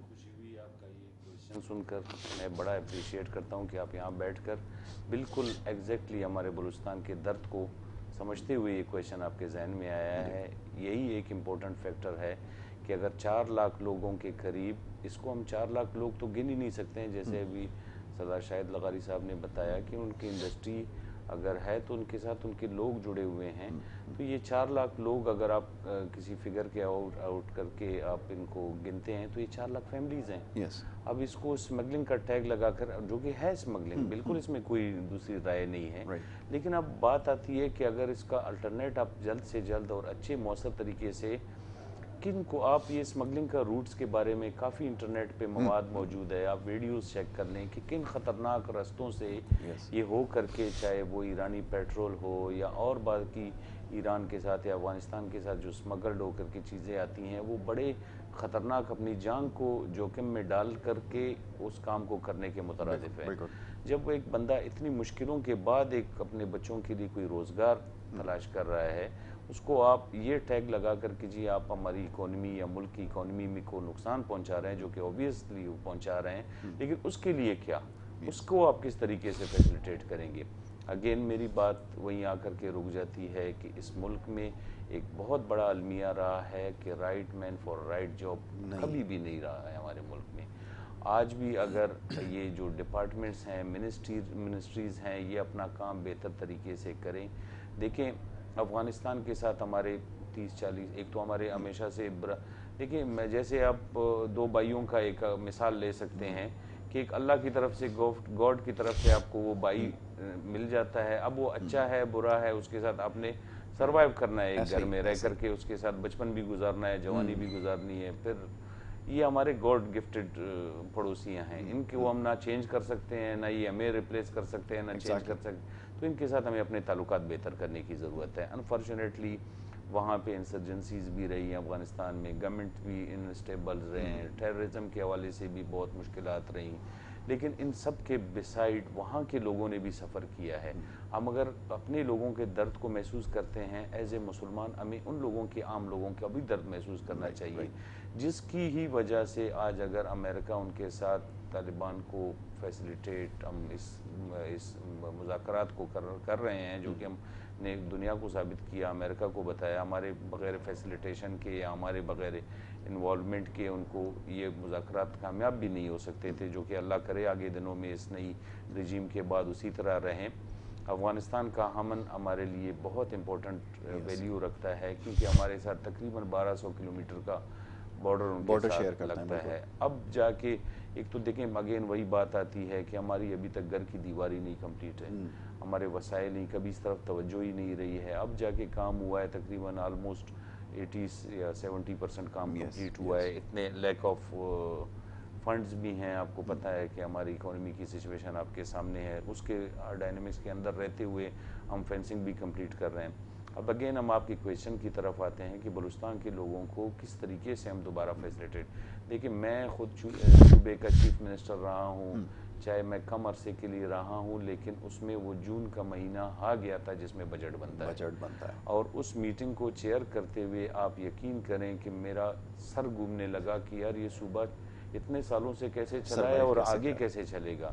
سن کر میں بڑا اپریشیٹ کرتا ہوں کہ آپ یہاں بیٹھ کر بالکل ایگزیکٹلی ہمارے بلوچستان کے درد کو سمجھتے ہوئے یہ کویشچن آپ کے ذہن میں آیا ہے. یہی ایک امپورٹنٹ فیکٹر ہے کہ اگر 4 لاکھ لوگوں کے قریب, اس کو ہم 4 لاکھ لوگ تو گن ہی نہیں سکتے ہیں, جیسے ابھی سردار شاہد لغاری صاحب نے بتایا کہ ان کی انڈسٹری اگر ہے تو ان کے ساتھ ان کے لوگ جڑے ہوئے ہیں. تو یہ 4 لاکھ لوگ اگر آپ کسی فگر کے آؤٹ کر کے آپ ان کو گنتے ہیں تو یہ 4 لاکھ فیملیز ہیں. اب اس کو اسمگلنگ کا ٹیگ لگا کر, جو کہ ہے اسمگلنگ, بالکل اس میں کوئی دوسری رائے نہیں ہے, لیکن اب بات آتی ہے کہ اگر اس کا الٹرنیٹ آپ جلد سے جلد اور اچھے مؤثر طریقے سے کن کو, آپ یہ اسمگلنگ کا روٹس کے بارے میں کافی انٹرنیٹ پہ مواد موجود ہے, آپ ویڈیوز چیک کر لیں کہ کن خطرناک رستوں سے یہ ہو کر کے, چاہے وہ ایرانی پیٹرول ہو یا اور باقی ایران کے ساتھ یا افغانستان کے ساتھ جو اسمگلڈ ہو کر کے چیزیں آتی ہیں, وہ بڑے خطرناک اپنی جان کو جوخم میں ڈال کر کے اس کام کو کرنے کے مترادف ہے. جب ایک بندہ اتنی مشکلوں کے بعد ایک اپنے بچوں کے لیے کوئی روزگار تلاش کر رہا ہے, اس کو آپ یہ ٹیگ لگا کر کہ جی آپ ہماری اکانومی یا ملک کی اکانومی میں کو نقصان پہنچا رہے ہیں, جو کہ اوبیسلی پہنچا رہے ہیں, لیکن اس کے لیے کیا, اس کو آپ کس طریقے سے فیسیلیٹیٹ کریں گے. اگین میری بات وہیں آ کر کے رک جاتی ہے کہ اس ملک میں ایک بہت بڑا المیہ رہا ہے کہ right man for right job کبھی بھی نہیں رہا ہے ہمارے ملک میں. آج بھی اگر یہ جو ڈپارٹمنٹس ہیں, منسٹریز ہیں, یہ اپنا کام بہتر طریقے سے کریں. دیکھیں افغانستان کے ساتھ ہمارے 30-40, ایک تو ہمارے ہمیشہ سے دیکھیں جیسے آپ 2 بھائیوں کا ایک مثال لے سکتے ہیں کہ ایک اللہ کی طرف سے, گاڈ کی طرف سے آپ کو وہ بھائی مل جاتا ہے. اب وہ اچھا ہے برا ہے, اس کے ساتھ آپ نے سروائیو کرنا ہے ایک گھر میں رہ کر کے, اس کے ساتھ بچپن بھی گزارنا ہے, جوانی بھی گزارنی ہے. پھر یہ ہمارے گاڈ گفٹڈ پڑوسیاں ہیں, ان کو ہم نہ چینج کر سکتے ہیں, نہ یہ ہمیں ریپلیس کر سکتے ہیں, نہ چینج کر سکتے, تو ان کے ساتھ ہمیں اپنے تعلقات بہتر کرنے کی ضرورت ہے. انفارچونیٹلی وہاں پہ انسرجنسیز بھی رہی ہیں افغانستان میں, گورنمنٹ بھی انسٹیبل رہے ہیں, ٹیررزم کے حوالے سے بھی بہت مشکلات رہیں, لیکن ان سب کے بسائڈ وہاں کے لوگوں نے بھی سفر کیا ہے. ہم اگر اپنے لوگوں کے درد کو محسوس کرتے ہیں ایز اے مسلمان, ہمیں ان لوگوں کے عام لوگوں کا بھی درد محسوس کرنا چاہیے, جس کی ہی وجہ سے آج اگر امریکہ ان کے ساتھ طالبان کو فیسیلیٹیٹ, ہم اس مذاکرات کو کر رہے ہیں, جو کہ ہم نے دنیا کو ثابت کیا, امریکہ کو بتایا, ہمارے بغیر فیسیلیٹیشن کے یا ہمارے بغیر انوالومنٹ کے ان کو یہ مذاکرات کامیاب بھی نہیں ہو سکتے تھے, جو کہ اللہ کرے آگے دنوں میں اس نئی رجیم کے بعد اسی طرح رہیں. افغانستان کا امن ہمارے لیے بہت امپورٹنٹ ویلیو رکھتا ہے, کیونکہ ہمارے ساتھ تقریباً 1200 کلومیٹر کا بارڈر ان کے ساتھ لگتا ہے. اب جا کے ایک تو دیکھیں اگین وہی بات آتی ہے کہ ہماری ابھی تک گھر کی دیواری نہیں کمپلیٹ ہے, ہمارے وسائل نہیں, کبھی اس طرف توجہ ہی نہیں رہی ہے. اب جا کے کام ہوا ہے, تقریباً آلموسٹ 80 یا 70% کام کمپلیٹ ہوا ہے. اتنے لیک آف فنڈز بھی ہیں, آپ کو پتہ ہے کہ ہماری اکانومی کی سچویشن آپ کے سامنے ہے, اس کے ڈائنامکس کے اندر رہتے ہوئے ہم فینسنگ بھی کمپلیٹ کر رہے ہیں. اب اگین ہم آپ کی کویشچن کی طرف آتے ہیں کہ بلوچستان کے لوگوں کو کس طریقے سے ہم دوبارہ فیسیلیٹیٹ. دیکھیں میں خود صوبے کا چیف منسٹر رہا ہوں, چاہے میں کم عرصے کے لیے رہا ہوں, لیکن اس میں وہ جون کا مہینہ آ گیا تھا جس میں بجٹ بنتا ہے, اور اس میٹنگ کو چیئر کرتے ہوئے آپ یقین کریں کہ میرا سر گھومنے لگا کہ یار یہ صوبہ اتنے سالوں سے کیسے چلا ہے اور آگے کیسے چلے گا.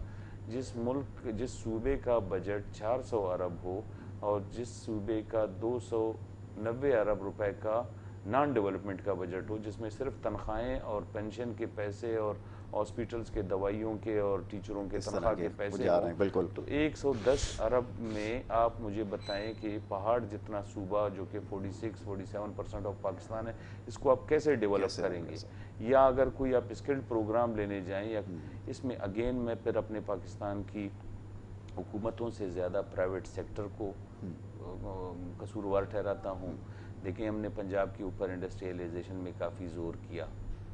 جس صوبے کا بجٹ 400 ارب ہو اور جس صوبے کا 290 ارب روپے کا نان ڈیولپمنٹ کا بجٹ ہو, جس میں صرف تنخواہیں اور پینشن کے پیسے اور ہاسپیٹلز کے دوائیوں کے اور ٹیچروں کے تنخواہ کے پیسے ہوں, تو 110 ارب میں آپ مجھے بتائیں کہ پہاڑ جتنا صوبہ جو کہ 46-47% آف پاکستان ہے, اس کو آپ کیسے ڈیولپ کریں گے. یا اگر کوئی آپ اسکلڈ پروگرام لینے جائیں, یا اس میں اگین میں پھر اپنے پاکستان کی حکومتوں سے زیادہ پرائیویٹ سیکٹر کو قصوروار ٹھہراتا ہوں. دیکھیں ہم نے پنجاب کے اوپر انڈسٹریلائزیشن میں کافی زور کیا,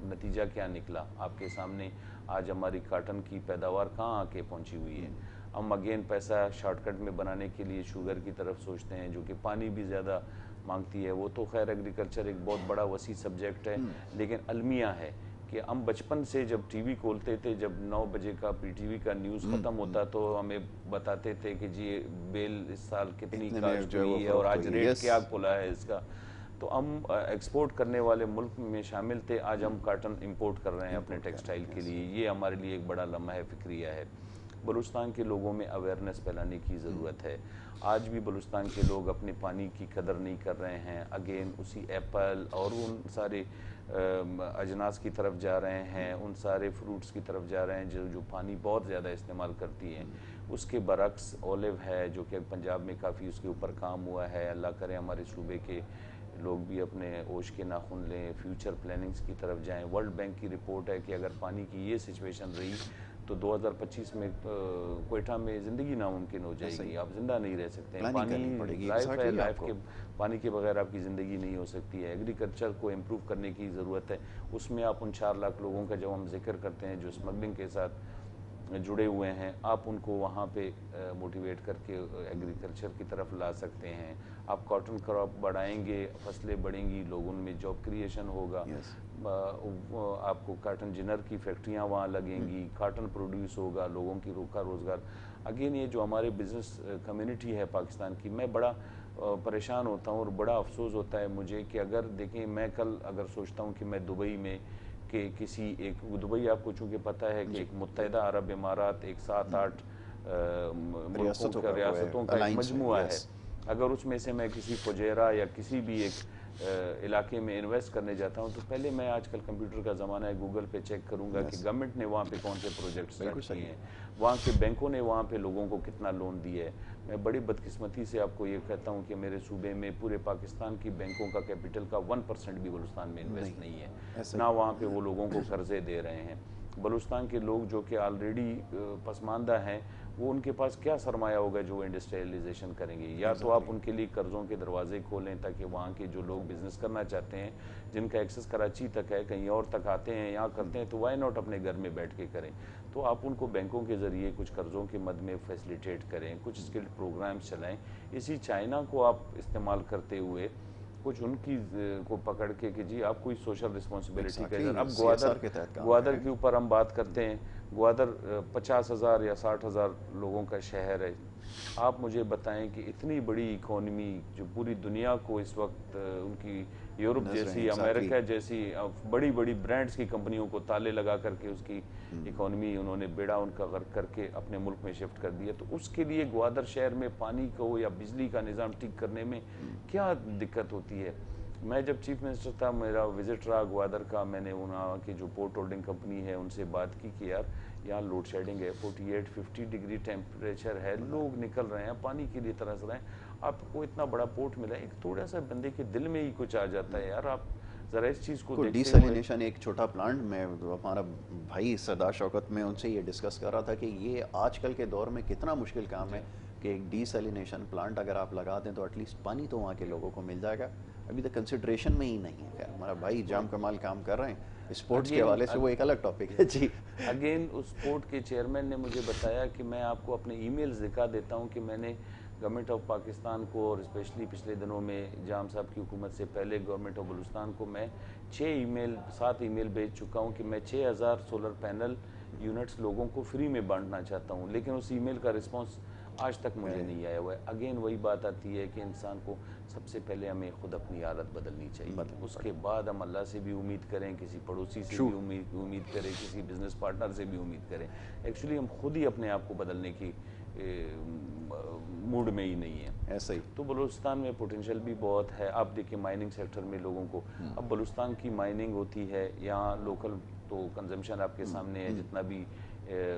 نتیجہ کیا نکلا آپ کے سامنے. آج ہماری کاٹن کی پیداوار کہاں آ کے پہنچی ہوئی ہے. ہم اگین پیسہ شارٹ کٹ میں بنانے کے لیے شوگر کی طرف سوچتے ہیں, جو کہ پانی بھی زیادہ مانگتی ہے. وہ تو خیر ایگریکلچر ایک بہت بڑا وسیع سبجیکٹ ہے, لیکن المیہ ہے کہ ہم بچپن سے جب ٹی وی کھولتے تھے, جب 9 بجے کا پی ٹی وی کا نیوز ختم ہوتا تو ہمیں بتاتے تھے کہ جی بیل اس سال کتنی کاشت ہوئی ہے اور آج ریٹ کیا کھلا ہے اس کا. تو ہم ایکسپورٹ کرنے والے ملک میں شامل تھے, آج ہم کاٹن امپورٹ کر رہے ہیں اپنے ٹیکسٹائل کے لیے. یہ ہمارے لیے ایک بڑا لمحہ فکریہ ہے. بلوچستان کے لوگوں میں اویئرنیس پھیلانے کی ضرورت ہے. آج بھی بلوچستان کے لوگ اپنے پانی کی قدر نہیں کر رہے ہیں. اگین اسی ایپل اور ان سارے اجناس کی طرف جا رہے ہیں, ان سارے فروٹس کی طرف جا رہے ہیں جو پانی بہت زیادہ استعمال کرتی ہیں. اس کے برعکس اولیو ہے, جو کہ پنجاب میں کافی اس کے اوپر کام ہوا ہے. اللہ کرے ہمارے صوبے کے لوگ بھی اپنے ہوش کے ناخن لیں, فیوچر پلاننگز کی طرف جائیں. ورلڈ بینک کی رپورٹ ہے کہ اگر پانی کی یہ سچویشن رہی تو 2025 میں کوئٹہ میں زندگی ناممکن ہو جائے گی. آپ زندہ نہیں رہ سکتے ہیں. پانی لائف ہے, لائف کے پانی کے بغیر آپ کی زندگی نہیں ہو سکتی ہے. ایگریکلچر کو امپروو کرنے کی ضرورت ہے. اس میں آپ ان 4 لاکھ لوگوں کا جب ہم ذکر کرتے ہیں جو اسمگلنگ کے ساتھ جڑے ہوئے ہیں, آپ ان کو وہاں پہ موٹیویٹ کر کے ایگریکلچر کی طرف لا سکتے ہیں. آپ کاٹن کراپ بڑھائیں گے, فصلیں بڑھیں گی, لوگوں میں جاب کریشن ہوگا. آپ کو کاٹن جنر کی فیکٹریاں وہاں لگیں گی, کاٹن پروڈیوس ہوگا, لوگوں کی روکا روزگار. اگین یہ جو ہمارے بزنس کمیونٹی ہے پاکستان کی, میں بڑا پریشان ہوتا ہوں اور بڑا افسوس ہوتا ہے مجھے کہ اگر دیکھیں میں کل اگر سوچتا ہوں کہ میں دبئی میں کہ کسی ایک دبئی آپ کو چونکہ پتہ ہے کہ ایک متحدہ عرب امارات ایک 7-8 ملکوں کا ریاستوں کا ایک مجموعہ ہے, اگر اس میں سے میں کسی فجیرہ یا کسی بھی ایک علاقے میں انویسٹ کرنے جاتا ہوں تو پہلے میں آج کل کمپیوٹر کا زمانہ ہے, گوگل پہ چیک کروں گا کہ گورنمنٹ نے وہاں پہ کون سے پروجیکٹس سٹارٹ کیے ہیں, وہاں کے بینکوں نے وہاں پہ لوگوں کو کتنا لون دیا ہے. میں بڑی بدقسمتی سے آپ کو یہ کہتا ہوں کہ میرے صوبے میں پورے پاکستان کی بینکوں کا کیپٹل کا 1% بھی بلوچستان میں انویسٹ نہیں ہے, نہ وہاں پہ وہ لوگوں کو قرضے دے رہے ہیں. بلوچستان کے لوگ جو کہ آلریڈی پسماندہ ہیں, وہ ان کے پاس کیا سرمایہ ہوگا جو انڈسٹریلائزیشن کریں گے. یا تو آپ ان کے لیے قرضوں کے دروازے کھولیں تاکہ وہاں کے جو لوگ بزنس کرنا چاہتے ہیں, جن کا ایکسس کراچی تک ہے, کہیں اور تک آتے ہیں, یہاں کرتے ہیں, تو وائی ناٹ اپنے گھر میں بیٹھ کے کریں. تو آپ ان کو بینکوں کے ذریعے کچھ قرضوں کے مد میں فیسیلیٹیٹ کریں, کچھ اسکلڈ پروگرامز چلائیں. اسی چائنا کو آپ استعمال کرتے ہوئے کچھ ان کی کو پکڑ کے کہ جی آپ کوئی سوشل رسپانسبلٹی کا. اب گوادر کے اوپر ہم بات کرتے ہیں, گوادر 50,000 یا 60,000 لوگوں کا شہر ہے. آپ مجھے بتائیں کہ اتنی بڑی اکانومی جو پوری دنیا کو اس وقت ان کی یورپ جیسی امریکہ جیسی بڑی بڑی برانڈز کی کمپنیوں کو تالے لگا کر کے اس کی اکانومی انہوں نے بیڑا ان کا غرق کر کے اپنے ملک میں شفٹ کر دیا, تو اس کے لیے گوادر شہر میں پانی کو یا بجلی کا نظام ٹھیک کرنے میں کیا دقت ہوتی ہے. میں جب چیف منسٹر تھا, میرا وزٹ رہا گوادر کا, میں نے وہاں کی جو پورٹ ہولڈنگ کمپنی ہے ان سے بات کی کہ یار یہاں لوڈ شیڈنگ ہے, 48-50 ڈگری ٹیمپریچر ہے, لوگ نکل رہے ہیں پانی کے لیے ترس رہے ہیں, آپ کو اتنا بڑا پورٹ ملا ہے, ایک تھوڑا سا بندے کے دل میں ہی کچھ آ جاتا ہے یار, آپ ذرا اس چیز کو ڈی سیلینیشن ایک چھوٹا پلانٹ میں ہمارا بھائی سردار شوکت میں ان سے یہ ڈسکس کر رہا تھا کہ یہ آج کل کے دور میں کتنا مشکل کام ہے کہ ایک ڈی سیلینیشن پلانٹ اگر آپ لگا دیں تو ایٹ لیسٹ پانی تو وہاں کے لوگوں کو مل جائے گا. ابھی تک کنسیڈریشن میں ہی نہیں ہے. ہمارا بھائی جام کمال کام کر رہے ہیں اسپورٹس کے حوالے سے, وہ ایک الگ ٹاپک ہے. جی اگین اس پورٹ کے چیئرمین نے مجھے بتایا کہ میں آپ کو اپنے ای میلز دکھا دیتا ہوں کہ میں نے گورنمنٹ آف پاکستان کو, اور اسپیشلی پچھلے دنوں میں جام صاحب کی حکومت سے پہلے گورنمنٹ آف بلوچستان کو میں 7 ای میل بھیج چکا ہوں کہ میں 6,000 سولر پینل یونٹس لوگوں کو فری میں بانٹنا چاہتا ہوں, لیکن اس ای میل کا رسپانس آج تک مجھے نہیں آیا ہوا ہے. اگین وہی بات آتی ہے کہ انسان کو سب سے پہلے ہمیں خود اپنی عادت بدلنی چاہیے, اس کے بعد ہم اللہ سے بھی امید کریں, کسی پڑوسی سے بھی امید کریں, کسی بزنس پارٹنر سے بھی امید کریں. ایکچولی ہم خود ہی اپنے آپ کو بدلنے کی موڈ میں ہی نہیں ہے. ایسا ہی تو بلوچستان میں پوٹینشیل بھی بہت ہے. آپ دیکھیں مائننگ سیکٹر میں لوگوں کو, اب بلوچستان کی مائننگ ہوتی ہے یہاں لوکل, تو کنزمپشن آپ کے سامنے ہے, جتنا بھی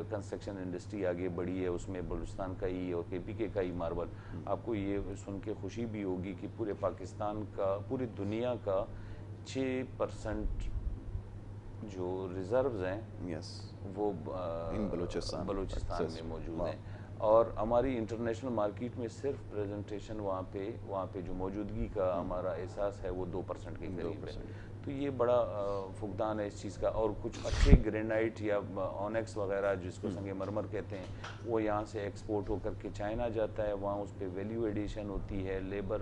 کنسٹرکشن انڈسٹری آگے بڑھی ہے اس میں بلوچستان کا ہی اور کے پی کے کا ہی ماربل. آپ کو یہ سن کے خوشی بھی ہوگی کہ پورے پاکستان کا, پوری دنیا کا 6% جو ریزروز ہیں وہ بلوچستان میں موجود ہیں, اور ہماری انٹرنیشنل مارکیٹ میں صرف پریزنٹیشن وہاں پہ جو موجودگی کا ہمارا احساس ہے وہ 2% کے قریب ہے. تو یہ بڑا فقدان ہے اس چیز کا. اور کچھ اچھے گرینائٹ یا اونیکس وغیرہ جس کو سنگ مرمر کہتے ہیں, وہ یہاں سے ایکسپورٹ ہو کر کے چائنا جاتا ہے, وہاں اس پہ ویلیو ایڈیشن ہوتی ہے, لیبر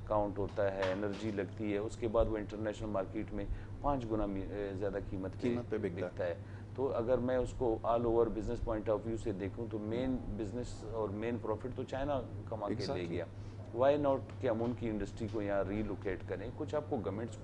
کاؤنٹ ہوتا ہے, انرجی لگتی ہے, اس کے بعد وہ انٹرنیشنل مارکیٹ میں 5 گنا زیادہ قیمت پہ بکتا ہے. تو اگر میں اس کو all over business point of view سے دیکھوں تو مین بزنس اور مین پروفٹ تو چائنا کما کے لے گیا. وائی ناٹ کہ ہم ان کی انڈسٹری کو یہاں ری لوکیٹ کریں. کچھ آپ کو گورنمنٹس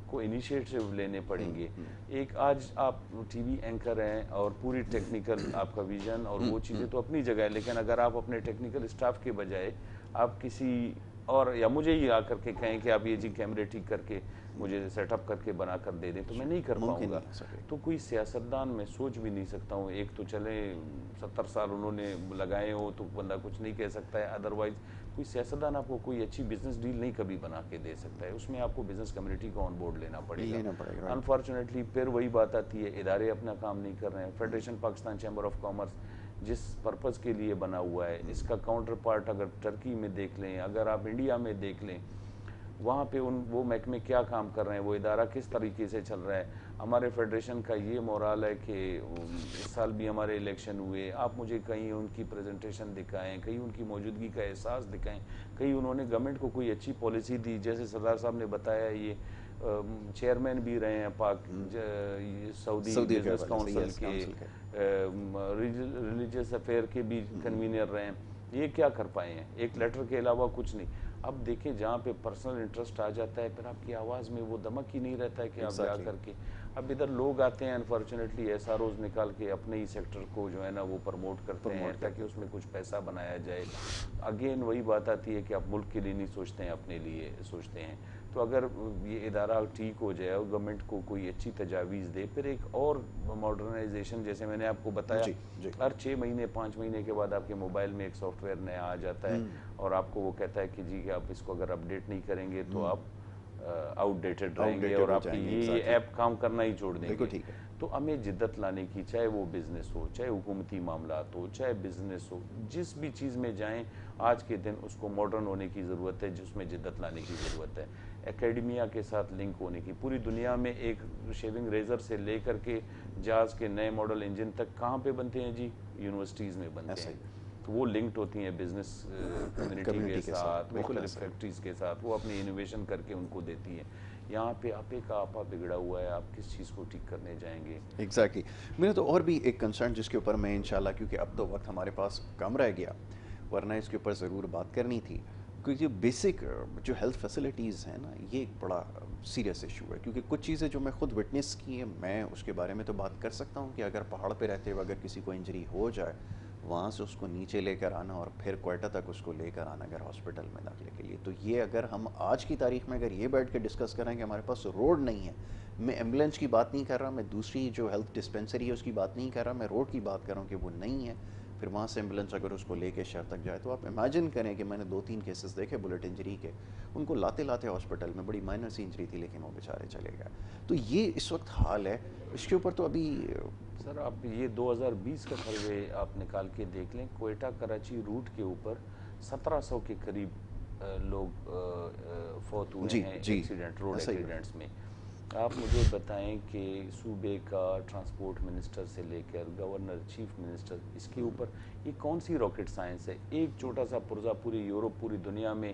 کو انیشیٹو لینے پڑیں گے. ایک آج آپ ٹی وی اینکر ہیں اور پوری ٹیکنیکل آپ کا ویژن اور وہ چیزیں تو اپنی جگہ ہے, لیکن اگر آپ اپنے ٹیکنیکل اسٹاف کے بجائے آپ کسی اور یا مجھے ہی آ کر کے کہیں کہ آپ یہ جی کیمرے ٹھیک کر کے مجھے سیٹ اپ کر کے بنا کر دے دیں, تو میں نہیں کر پاؤں گا. تو کوئی سیاستدان میں سوچ بھی نہیں سکتا ہوں. ایک تو چلے 70 سال انہوں نے لگائے ہو تو بندہ کچھ نہیں کہہ سکتا ہے, ادروائز کوئی سیاستدان آپ کو کوئی اچھی بزنس ڈیل نہیں کبھی بنا کے دے سکتا ہے. اس میں آپ کو بزنس کمیونٹی کو آن بورڈ لینا پڑے گا. انفارچونیٹلی پھر وہی بات آتی ہے, ادارے اپنا کام نہیں کر رہے ہیں. Federation Pakistan chamber of commerce جس پرپز کے لیے بنا ہوا ہے, اس کا کاؤنٹر پارٹ اگر ٹرکی میں دیکھ لیں, اگر آپ انڈیا میں دیکھ لیں, وہاں پہ وہ محکمے کیا کام کر رہے ہیں, وہ ادارہ کس طریقے سے چل رہا ہے. ہمارے فیڈریشن کا یہ مورال ہے کہ اس سال بھی ہمارے الیکشن ہوئے, آپ مجھے کہیں ان کی پریزنٹیشن دکھائیں, کہیں ان کی موجودگی کا احساس دکھائیں, کہیں انہوں نے گورنمنٹ کو کوئی اچھی پالیسی دی. جیسے سردار صاحب نے بتایا, یہ چیئرمین بھی رہے ہیں پاک سعودی بزنس کاؤنسل کے, ریلیجیس افیئر کے بھی کنوینر رہے ہیں. یہ کیا کر پائے ہیں؟ ایک لیٹر کے علاوہ کچھ نہیں. اب دیکھیں جہاں پہ پرسنل انٹرسٹ آ جاتا ہے, پھر آپ کی آواز میں وہ دمک ہی نہیں رہتا ہے کہ آپ جا کر کے, اب ادھر لوگ آتے ہیں انفارچونیٹلی ایسا روز نکال کے اپنے ہی سیکٹر کو جو ہے نا وہ پروموٹ کرتے ہیں تاکہ اس میں کچھ پیسہ بنایا جائے. اگین وہی بات آتی ہے کہ آپ ملک کے لیے نہیں سوچتے ہیں, اپنے لیے سوچتے ہیں. تو اگر یہ ادارہ ٹھیک ہو جائے اور گورنمنٹ کو کوئی اچھی تجاویز دے, پھر ایک اور ماڈرنائزیشن, جیسے میں نے آپ کو بتایا, ہر 6 مہینے 5 مہینے کے بعد آپ کے موبائل میں ایک سافٹ ویئر نیا آ جاتا ہے اور آپ کو وہ کہتا ہے کہ جی کہ آپ اس کو اگر اپڈیٹ نہیں کریں گے تو آپ آؤٹ ڈیٹڈ رہیں گے اور آپ کی یہ ایپ کام کرنا ہی چھوڑ دیں گے. تو ہمیں جدت لانے کی, چاہے وہ بزنس ہو, چاہے حکومتی معاملات ہو, چاہے بزنس ہو, جس بھی چیز میں جائیں آج کے دن اس کو ماڈرن ہونے کی ضرورت ہے, جس میں جدت لانے کی ضرورت ہے. اکیڈمیا کے ساتھ لنک ہونے کی. پوری دنیا میں ایک شیونگ ریزر سے لے کر کے جہاز کے نئے ماڈل انجن تک کہاں پہ بنتے ہیں جی؟ یونیورسٹیز میں بنتے ہیں. وہ لنکڈ ہوتی ہیں بزنس کمیونٹی کے ساتھ, مختلف فیکٹریز کے ساتھ, وہ اپنی انوویشن کر کے ان کو دیتی ہیں. یہاں پہ آپے کا آپا بگڑا ہوا ہے, آپ کس چیز کو ٹھیک کرنے جائیں گے؟ ایگزیکٹلی. میرا تو اور بھی ایک کنسرن جس کے اوپر میں انشاءاللہ, کیونکہ اب تو وقت ہمارے پاس کم رہ گیا ورنہ اس کے اوپر ضرور بات کرنی تھی, کیونکہ جو بیسک جو ہیلتھ فیسلٹیز ہیں نا, یہ ایک بڑا سیریس ایشو ہے. کیونکہ کچھ چیزیں جو میں خود وٹنس کی ہیں, میں اس کے بارے میں تو بات کر سکتا ہوں کہ اگر پہاڑ پہ رہتے ہوئے اگر کسی کو انجری ہو جائے, وہاں سے اس کو نیچے لے کر آنا اور پھر کوئٹہ تک اس کو لے کر آنا اگر ہاسپٹل میں داخلے کے لیے, تو یہ اگر ہم آج کی تاریخ میں اگر یہ بیٹھ کے ڈسکس کریں کہ ہمارے پاس روڈ نہیں ہے, میں ایمبولینس کی بات نہیں کر رہا, میں دوسری جو ہیلتھ ڈسپینسری ہے اس کی بات نہیں کر رہا, میں روڈ کی بات کر رہا ہوں کہ وہ نہیں ہے, پھر وہاں سے ایمبولینس اگر اس کو لے کے شہر تک جائے, تو آپ امیجن کریں کہ میں نے 2-3 کیسز دیکھے بلٹ انجری کے, ان کو لاتے لاتے ہاسپٹل میں, بڑی مائنر سی انجری تھی لیکن وہ بیچارے چلے گئے. تو یہ اس وقت حال ہے. اس کے اوپر تو ابھی سر آپ یہ 2020 کا سروے آپ نکال کے دیکھ لیں, کوئٹہ کراچی روٹ کے اوپر 1700 کے قریب لوگ فوت ہوئے ہیں ایکسیڈنٹ, روڈ ایکسیڈنٹس میں. آپ مجھے بتائیں کہ صوبے کا ٹرانسپورٹ منسٹر سے لے کر گورنر, چیف منسٹر, اس کے اوپر یہ کون سی راکٹ سائنس ہے؟ ایک چھوٹا سا پرزہ پوری یورپ, پوری دنیا میں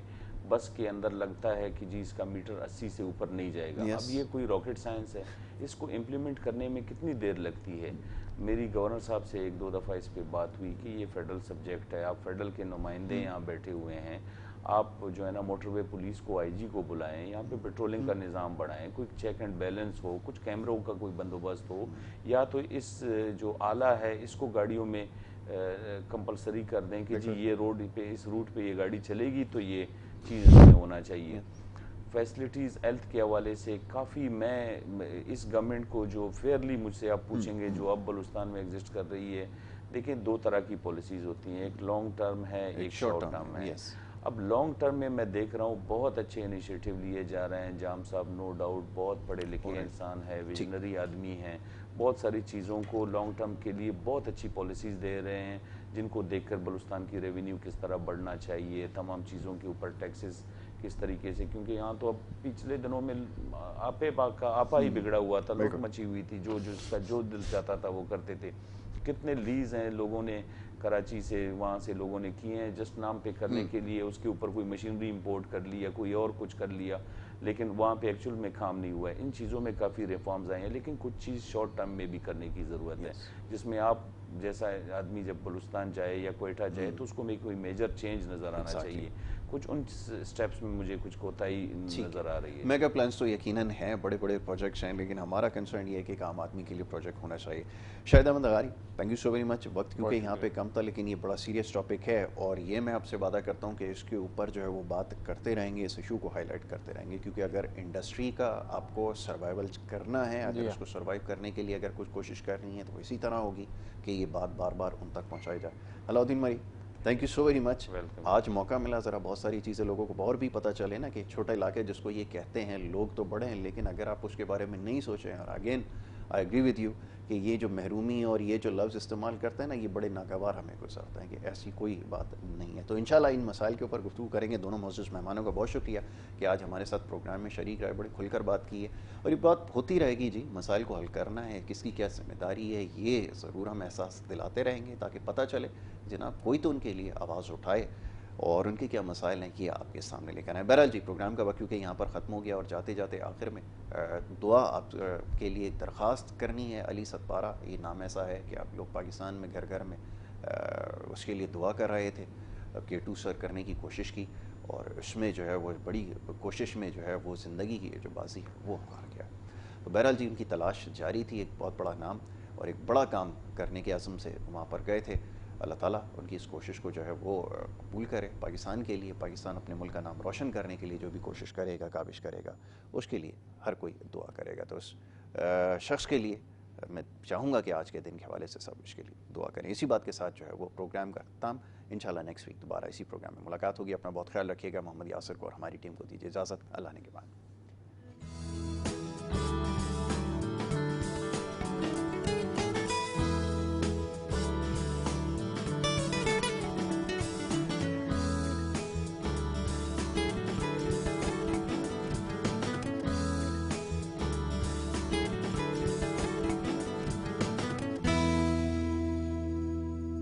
بس کے اندر لگتا ہے کہ جی اس کا میٹر 80 سے اوپر نہیں جائے گا. اب یہ کوئی راکٹ سائنس ہے؟ اس کو امپلیمنٹ کرنے میں کتنی دیر لگتی ہے؟ میری گورنر صاحب سے 1-2 دفعہ اس پہ بات ہوئی کہ یہ فیڈرل سبجیکٹ ہے, آپ فیڈرل کے نمائندے یہاں بیٹھے ہوئے ہیں, آپ جو ہے نا موٹر وے پولیس کو, آئی جی کو بلائیں, یہاں پہ پیٹرولنگ کا نظام بڑھائیں, کوئی چیک اینڈ بیلنس ہو, کچھ کیمروں کا کوئی بندوبست ہو, یا تو اس جو آلہ ہے اس کو گاڑیوں میں کمپلسری کر دیں کہ جی یہ روڈ پہ, اس روٹ پہ یہ گاڑی چلے گی تو یہ چیز نہیں ہونا چاہیے. فیسلٹیز ہیلتھ کے حوالے سے کافی, میں اس گورنمنٹ کو جو فیئرلی مجھ سے آپ پوچھیں گے جو اب بلوچستان میں ایگزسٹ کر رہی ہے, دیکھیں 2 طرح کی پالیسیز ہوتی ہیں, ایک لانگ ٹرم ہے, ایک شارٹ ٹرم ہے. اب لانگ ٹرم میں میں دیکھ رہا ہوں بہت اچھے انیشیٹو لیے جا رہے ہیں. جام صاحب نو ڈاؤٹ بہت پڑھے لکھے انسان ہے, ویژنری آدمی ہیں, بہت ساری چیزوں کو لانگ ٹرم کے لیے بہت اچھی پالیسیز دے رہے ہیں, جن کو دیکھ کر بلوچستان کی ریونیو کس طرح بڑھنا چاہیے, تمام چیزوں کے اوپر ٹیکسز کس طریقے سے, کیونکہ یہاں تو اب پچھلے دنوں میں آپا ہی بگڑا ہوا تھا, لوٹ مچی ہوئی تھی, جو جس کا جو دل چاہتا تھا وہ کرتے تھے. کتنے لیز ہیں لوگوں نے کراچی سے, وہاں سے لوگوں نے کیے ہیں جسٹ نام پہ کرنے کے لیے, اس کے اوپر کوئی مشینری امپورٹ کر لیا, کوئی اور کچھ کر لیا, لیکن وہاں پہ ایکچول میں کام نہیں ہوا ہے. ان چیزوں میں کافی ریفارمز آئے ہیں, لیکن کچھ چیز شارٹ ٹرم میں بھی کرنے کی ضرورت ہے, جس میں آپ جیسا آدمی جب بلوچستان جائے یا کوئٹہ جائے تو اس کو میں کوئی میجر چینج نظر آنا چاہیے. کچھ ان سٹیپس میں مجھے کچھ کوتاہی نظر آ رہی ہے. میگا پلانس تو یقیناً ہیں, بڑے بڑے پروجیکٹس ہیں, لیکن ہمارا کنسرن یہ ہے کہ ایک عام آدمی کے لیے پروجیکٹ ہونا چاہیے. Shahid Ahmed Aghari, thank you so very much. وقت کیونکہ یہاں پہ کم تھا, لیکن یہ بڑا سیریس ٹاپک ہے, اور یہ میں آپ سے وعدہ کرتا ہوں کہ اس کے اوپر جو ہے وہ بات کرتے رہیں گے, اس ایشو کو ہائی لائٹ کرتے رہیں گے, کیونکہ اگر انڈسٹری کا آپ کو سروائیول کرنا ہے, اگر اس کو سروائیو کرنے کے لیے اگر کچھ کوشش کرنی ہے, تو اسی طرح ہوگی کہ یہ بات بار بار ان تک پہنچائی جائے. Alauddin Marri, thank you so very much. آج موقع ملا ذرا بہت ساری چیزیں لوگوں کو اور بھی پتہ چلے نا, کہ چھوٹا علاقے جس کو یہ کہتے ہیں, لوگ تو بڑے ہیں, لیکن اگر آپ اس کے بارے میں نہیں سوچیں, اور again I agree with you کہ یہ جو محرومی اور یہ جو لفظ استعمال کرتے ہیں نا, یہ بڑے ناگوار ہمیں گزرتے ہیں, کہ ایسی کوئی بات نہیں ہے. تو انشاءاللہ ان مسائل کے اوپر گفتگو کریں گے. دونوں معزز مہمانوں کا بہت شکریہ کہ آج ہمارے ساتھ پروگرام میں شریک رہے, بڑے کھل کر بات کی ہے, اور یہ بات ہوتی رہے گی. جی, مسائل کو حل کرنا ہے, کس کی کیا ذمہ داری ہے, یہ ضرور ہم احساس دلاتے رہیں گے, تاکہ پتہ چلے جناب کوئی تو ان کے لیے آواز اٹھائے اور ان کے کیا مسائل ہیں یہ آپ کے سامنے لے کر آئیں. بہرحال جی, پروگرام کا وقت کیونکہ یہاں پر ختم ہو گیا, اور جاتے جاتے آخر میں دعا آپ کے لیے درخواست کرنی ہے. علی ستپارہ, یہ نام ایسا ہے کہ آپ لوگ پاکستان میں گھر گھر میں اس کے لیے دعا کر رہے تھے, K2 سر کرنے کی کوشش کی, اور اس میں جو ہے وہ بڑی کوشش میں جو ہے وہ زندگی کی جو بازی وہ ہار گیا. تو بہرحال جی, ان کی تلاش جاری تھی, ایک بہت بڑا نام اور ایک بڑا کام کرنے کے عزم سے وہاں پر گئے تھے. اللہ تعالیٰ ان کی اس کوشش کو جو ہے وہ قبول کرے. پاکستان کے لیے, پاکستان اپنے ملک کا نام روشن کرنے کے لیے جو بھی کوشش کرے گا, کاوش کرے گا, اس کے لیے ہر کوئی دعا کرے گا. تو اس شخص کے لیے میں چاہوں گا کہ آج کے دن کے حوالے سے سب اس کے لیے دعا کریں. اسی بات کے ساتھ جو ہے وہ پروگرام کا اختتام. انشاءاللہ نیکسٹ ویک دوبارہ اسی پروگرام میں ملاقات ہوگی. اپنا بہت خیال رکھیے گا. محمد یاسر کو اور ہماری ٹیم کو دیجیے اجازت. اللہ نے کے بعد.